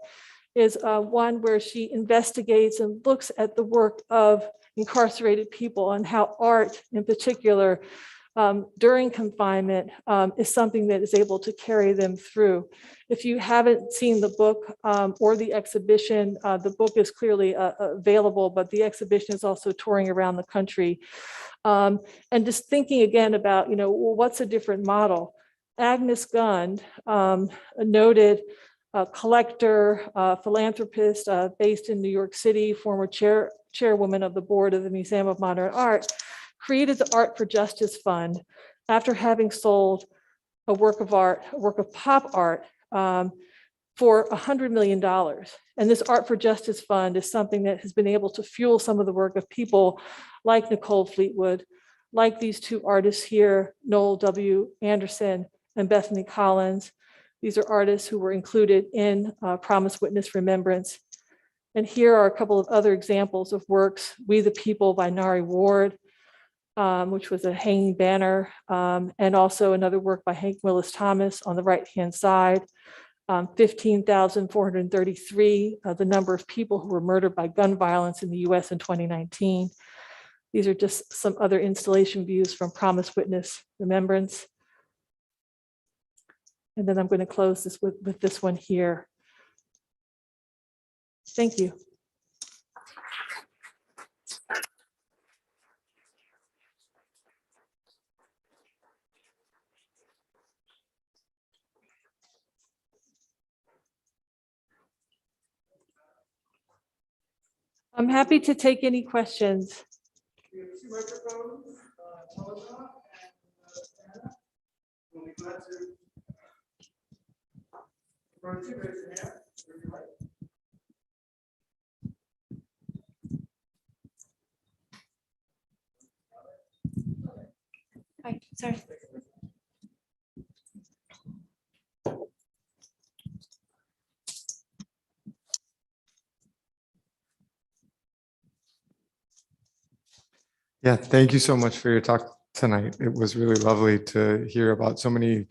is one where she investigates and looks at the work of incarcerated people and how art in particular during confinement is something that is able to carry them through. If you haven't seen the book or the exhibition, the book is clearly available, but the exhibition is also touring around the country. And just thinking again about, well, what's a different model? Agnes Gund, a noted collector, philanthropist based in New York City, former chairwoman of the board of the Museum of Modern Art, created the Art for Justice Fund after having sold a work of art, a work of pop art, for $100 million. And this Art for Justice Fund is something that has been able to fuel some of the work of people like Nicole Fleetwood, like these two artists here, Noel W. Anderson and Bethany Collins. These are artists who were included in Promise Witness Remembrance. And here are a couple of other examples of works: We the People by Nari Ward, which was a hanging banner, and also another work by Hank Willis Thomas on the right-hand side, 15,433, the number of people who were murdered by gun violence in the US in 2019. These are just some other installation views from Promise Witness Remembrance. And then I'm going to close this with this one here. Thank you. I'm happy to take any questions. We have two microphones, Telephone and Anna. We'll be glad to run two raise your hand. If you like. Hi, sorry. Yeah, thank you so much for your talk tonight. It was really lovely to hear about so many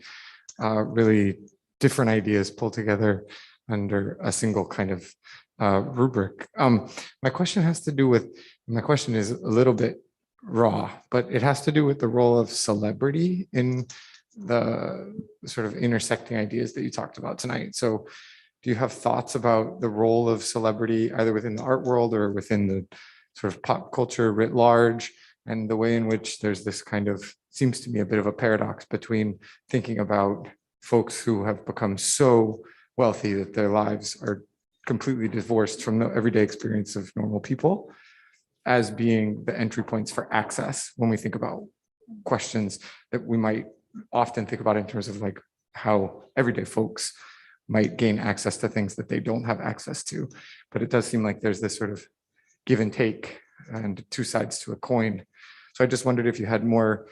really different ideas pulled together under a single kind of rubric. My question is a little bit raw, but it has to do with the role of celebrity in the sort of intersecting ideas that you talked about tonight. So do you have thoughts about the role of celebrity either within the art world or within the sort of pop culture writ large, and the way in which there's this kind of, seems to me, a bit of a paradox between thinking about folks who have become so wealthy that their lives are completely divorced from the everyday experience of normal people as being the entry points for access when we think about questions that we might often think about in terms of like how everyday folks might gain access to things that they don't have access to. But it does seem like there's this sort of give and take and two sides to a coin. So I just wondered if you had more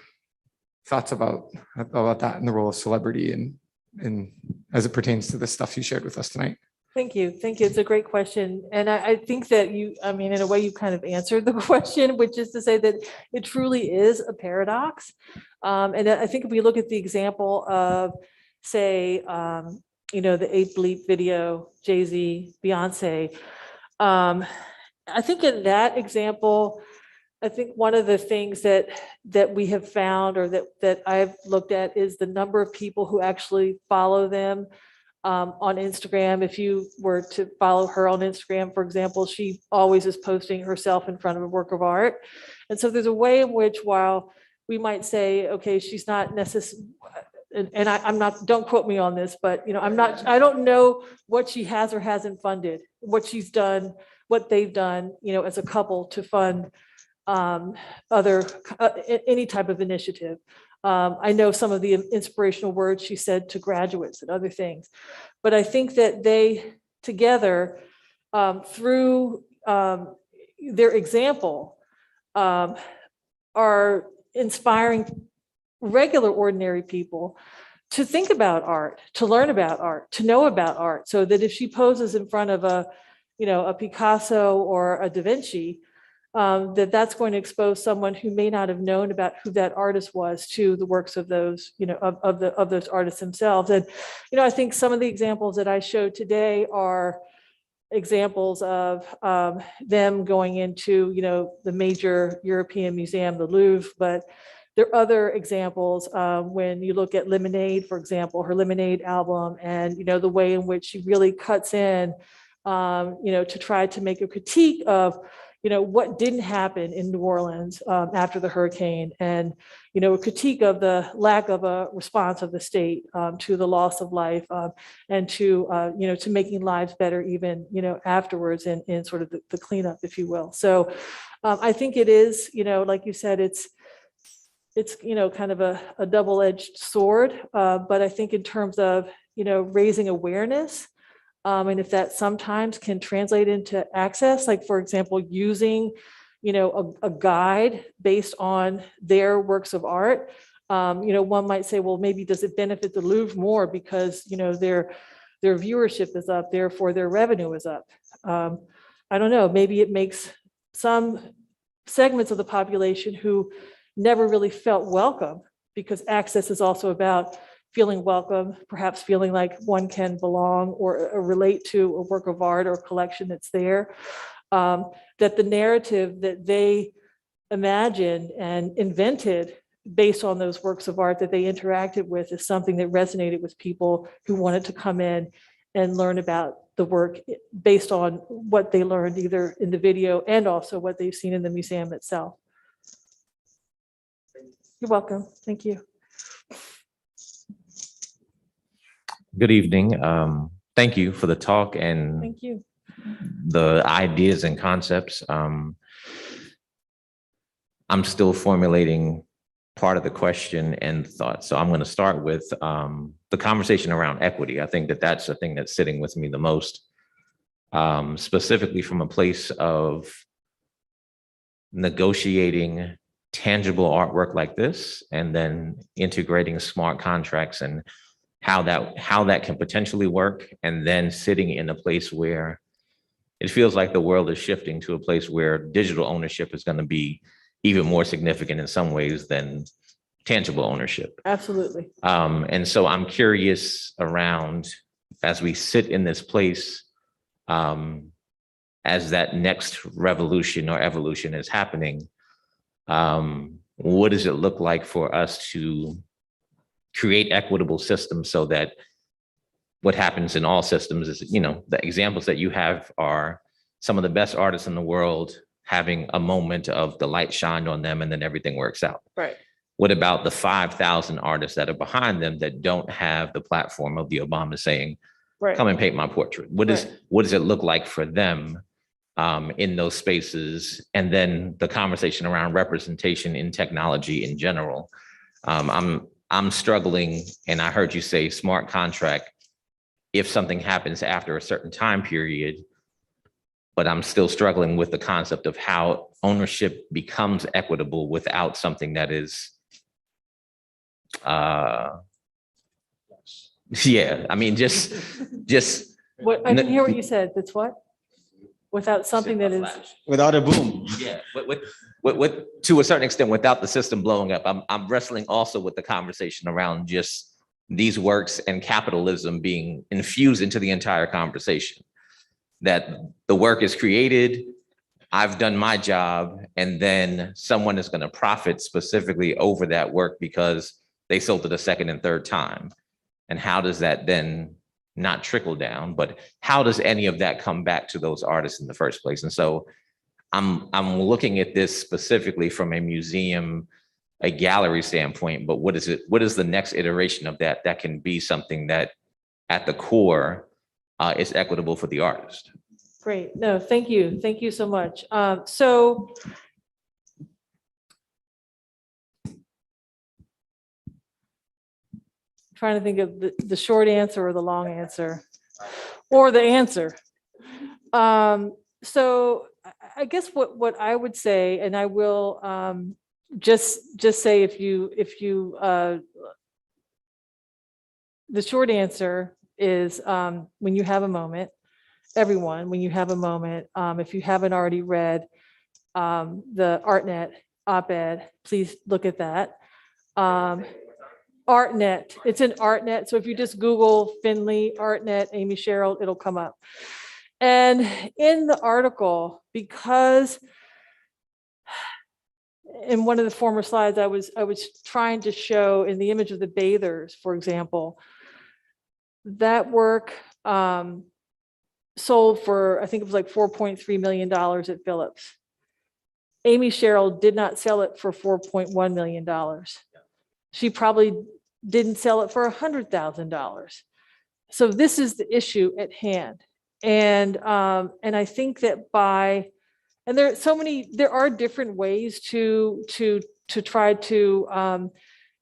thoughts about that and the role of celebrity and as it pertains to the stuff you shared with us tonight. Thank you. Thank you. It's a great question. And I think that you, in a way you kind of answered the question, which is to say that it truly is a paradox. And I think if we look at the example of, say, the 8 Bleep video, Jay-Z, Beyonce, I think in that example, I think one of the things that we have found, or that I've looked at, is the number of people who actually follow them on Instagram. If you were to follow her on Instagram, for example, she always is posting herself in front of a work of art. And so there's a way in which, while we might say, okay, she's not necessarily, and I'm not, don't quote me on this, but I don't know what she has or hasn't funded, what she's done, what they've done, as a couple to fund any type of initiative. I know some of the inspirational words she said to graduates and other things, but I think that they together, through their example, are inspiring regular, ordinary people to think about art, to learn about art, to know about art, so that if she poses in front of a Picasso or a Da Vinci, that's going to expose someone who may not have known about who that artist was to the works of those, of those artists themselves. And, I think some of the examples that I showed today are examples of them going into, the major European museum, the Louvre, but there are other examples when you look at Lemonade, for example, her Lemonade album, and the way in which she really cuts in, to try to make a critique of what didn't happen in New Orleans after the hurricane, and a critique of the lack of a response of the state to the loss of life, and to making lives better even afterwards, in sort of the cleanup, if you will. So I think it is, like you said, it's kind of a double-edged sword, but I think in terms of raising awareness, and if that sometimes can translate into access, like for example, using a guide based on their works of art, one might say, well, maybe does it benefit the Louvre more because their viewership is up, therefore their revenue is up. I don't know, maybe it makes some segments of the population who never really felt welcome, because access is also about feeling welcome, perhaps feeling like one can belong or relate to a work of art or a collection that's there, that the narrative that they imagined and invented based on those works of art that they interacted with is something that resonated with people who wanted to come in and learn about the work based on what they learned either in the video and also what they've seen in the museum itself. You're welcome. Thank you. Good evening. Thank you for the talk and Thank you. the ideas and concepts. I'm still formulating part of the question and thought. So I'm going to start with the conversation around equity. I think that that's the thing that's sitting with me the most, specifically from a place of negotiating tangible artwork like this and then integrating smart contracts and how that can potentially work, and then sitting in a place where it feels like the world is shifting to a place where digital ownership is going to be even more significant in some ways than tangible ownership. Absolutely. And so I'm curious around, as we sit in this place, as that next revolution or evolution is happening, what does it look like for us to create equitable systems so that what happens in all systems is, the examples that you have are some of the best artists in the world having a moment of the light shined on them and then everything works out. Right. What about the 5,000 artists that are behind them that don't have the platform of the Obama saying, Right. come and paint my portrait? What does it look like for them in those spaces? And then the conversation around representation in technology in general. I'm struggling, and I heard you say smart contract if something happens after a certain time period, but I'm still struggling with the concept of how ownership becomes equitable without something that is, yeah, I mean, just. What, I didn't hear what you said. That's what? Without something that is. Without a boom. Yeah, with to a certain extent, without the system blowing up. I'm wrestling also with the conversation around just these works and capitalism being infused into the entire conversation. That the work is created, I've done my job, and then someone is going to profit specifically over that work because they sold it a second and third time. And how does that then not trickle down, but how does any of that come back to those artists in the first place? And so I'm looking at this specifically from a museum, a gallery standpoint, but what is the next iteration of that can be something that at the core is equitable for the artist? Great. No, thank you. Thank you so much. So trying to think of the short answer or the long answer or the answer. So I guess what I would say, and I will just say if you the short answer is when you have a moment, everyone, when you have a moment, if you haven't already read the ArtNet op-ed, please look at that. ArtNet, it's in ArtNet. So if you just Google Finley, ArtNet, Amy Cheryl, it'll come up. And in the article, because in one of the former slides, I was trying to show in the image of the bathers, for example, that work sold for, I think it was like $4.3 million at Phillips. Amy Sherrill did not sell it for $4.1 million. She probably didn't sell it for $100,000. So this is the issue at hand. And I think that and there are different ways to try to,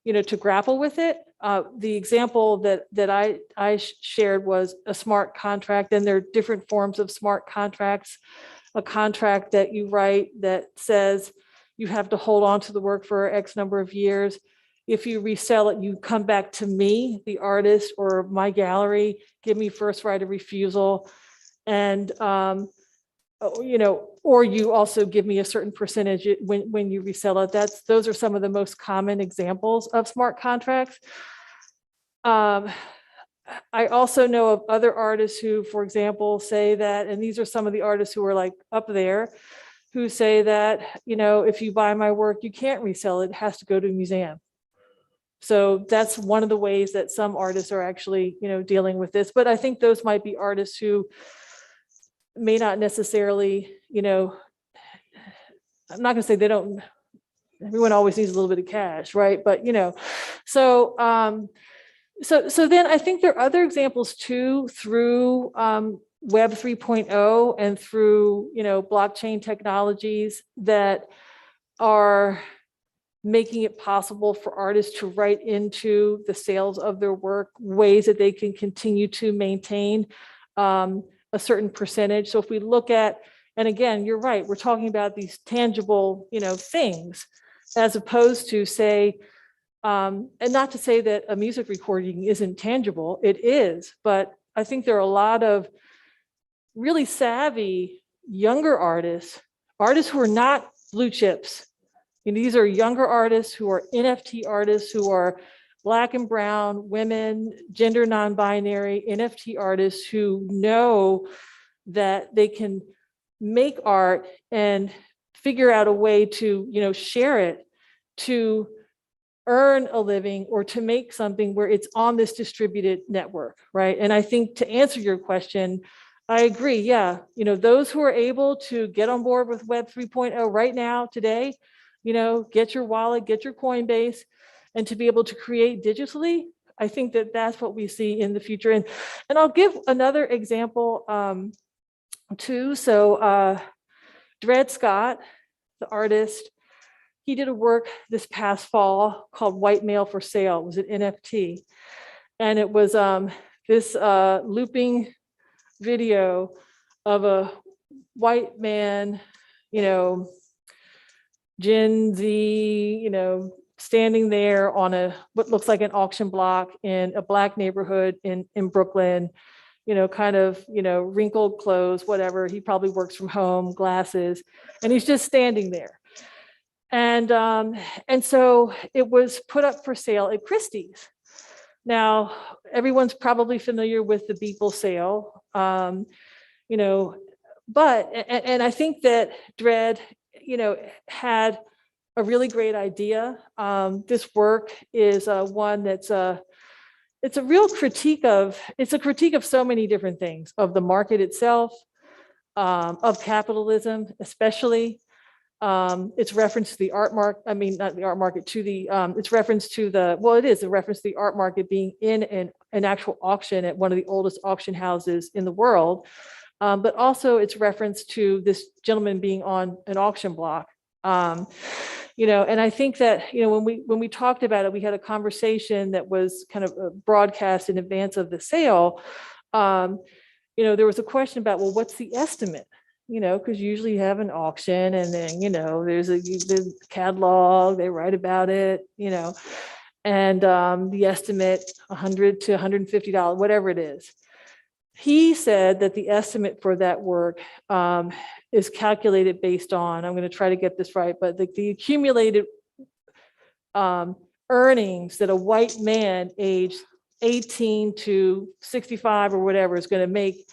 to grapple with it. The example that I shared was a smart contract, and there are different forms of smart contracts. A contract that you write that says you have to hold on to the work for X number of years. If you resell it, you come back to me, the artist, or my gallery, give me first right of refusal. And, or you also give me a certain percentage when you resell it. Those are some of the most common examples of smart contracts. I also know of other artists who, for example, say that, and these are some of the artists who are like up there, who say that, if you buy my work, you can't resell it. It has to go to a museum. So that's one of the ways that some artists are actually, dealing with this. But I think those might be artists who may not necessarily, I'm not going to say they don't, everyone always needs a little bit of cash, right? But, so then I think there are other examples too, through Web 3.0 and through, blockchain technologies that are making it possible for artists to write into the sales of their work ways that they can continue to maintain a certain percentage. So if we look at, and again, you're right, we're talking about these tangible, things, as opposed to say, and not to say that a music recording isn't tangible, it is, but I think there are a lot of really savvy younger artists who are not blue chips. These are younger artists who are NFT artists, who are Black and brown, women, gender non-binary, NFT artists who know that they can make art and figure out a way to, share it, to earn a living, or to make something where it's on this distributed network, right? And I think to answer your question, I agree, yeah. Those who are able to get on board with Web 3.0 right now, today, get your wallet, get your Coinbase, and to be able to create digitally, I think that that's what we see in the future. And I'll give another example too. So Dred Scott, the artist, he did a work this past fall called White Male for Sale. It was an NFT. And it was this looping video of a white man, Gen Z, standing there on what looks like an auction block in a Black neighborhood in Brooklyn, wrinkled clothes, whatever. He probably works from home, glasses, and he's just standing there. And so it was put up for sale at Christie's. Now, everyone's probably familiar with the Beeple sale, but I think that Dred, had a really great idea. This work is one that's it's a real critique of so many different things, of the market itself, of capitalism, especially. It's reference to the art market. I mean, not the art market, to the, it's reference to the, well, it is a reference to the art market being in an actual auction at one of the oldest auction houses in the world. But also it's reference to this gentleman being on an auction block. And I think that, when we talked about it, we had a conversation that was kind of broadcast in advance of the sale. There was a question about, well, what's the estimate? Because usually you have an auction and then, there's the catalog, they write about it, and the estimate $100 to $150, whatever it is. He said that the estimate for that work is calculated based on, I'm going to try to get this right, but the accumulated earnings that a white man aged 18 to 65 or whatever is going to make,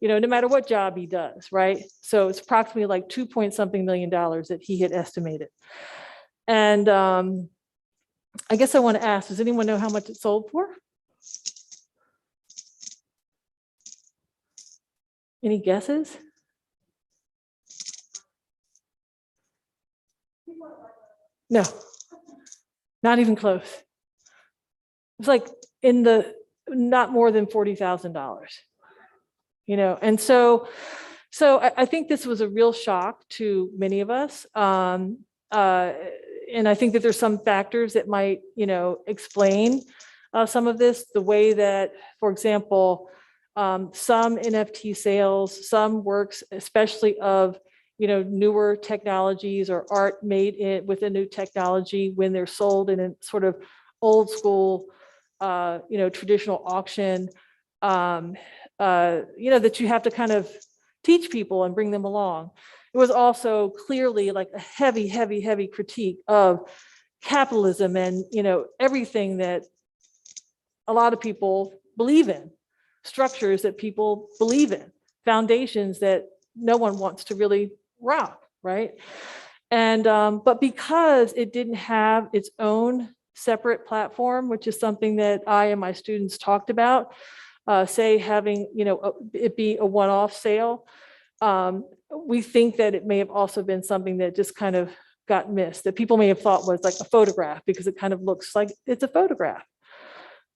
no matter what job he does, right? So it's approximately like $2 point something million that he had estimated. And I guess I want to ask, does anyone know how much it sold for? Any guesses? No, not even close. It's like in the, not more than $40,000, you know? And so I think this was a real shock to many of us. And I think that there's some factors that might, you know, explain some of this, the way that, for example, some NFT sales, some works, especially of, you know, newer technologies or art made with a new technology, when they're sold in a sort of old school, you know, traditional auction, you know, that you have to kind of teach people and bring them along. It was also clearly like a heavy, heavy, heavy critique of capitalism and, you know, everything that a lot of people believe in, structures that people believe in, foundations that no one wants to really rock, right? And but because it didn't have its own separate platform, which is something that I and my students talked about, say having, you know, it be a one-off sale, we think that it may have also been something that just kind of got missed, that people may have thought was like a photograph because it kind of looks like it's a photograph.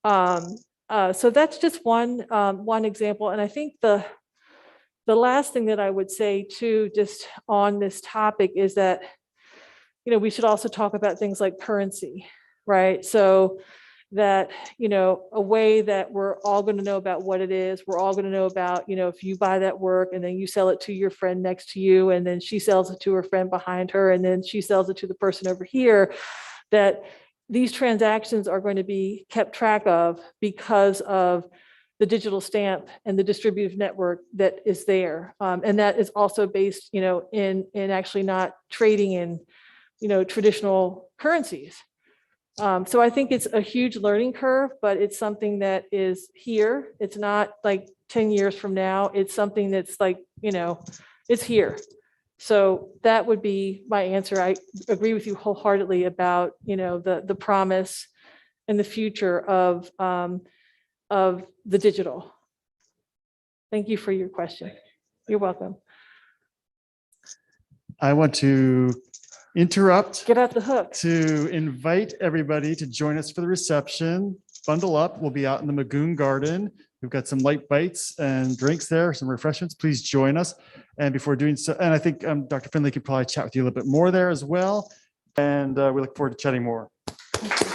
So that's just one example. And I think the last thing that I would say too, just on this topic, is that, you know, we should also talk about things like currency, right? So that, you know, a way that we're all going to know about what it is, we're all going to know about, you know, if you buy that work and then you sell it to your friend next to you, and then she sells it to her friend behind her, and then she sells it to the person over here, that these transactions are going to be kept track of because of the digital stamp and the distributive network that is there. And that is also based, you know, in actually not trading in, you know, traditional currencies. So I think it's a huge learning curve, but it's something that is here. It's not like 10 years from now. It's something that's like, you know, it's here. So that would be my answer. I agree with you wholeheartedly about, you know, the promise and the future of the digital. Thank you for your question. You're welcome. I want to interrupt Get out the hook. to invite everybody to join us for the reception. Bundle up. We'll be out in the Magoon Garden. We've got some light bites and drinks there, some refreshments. Please join us. And before doing so, and I think Dr. Finley could probably chat with you a little bit more there as well. And we look forward to chatting more. Thank you.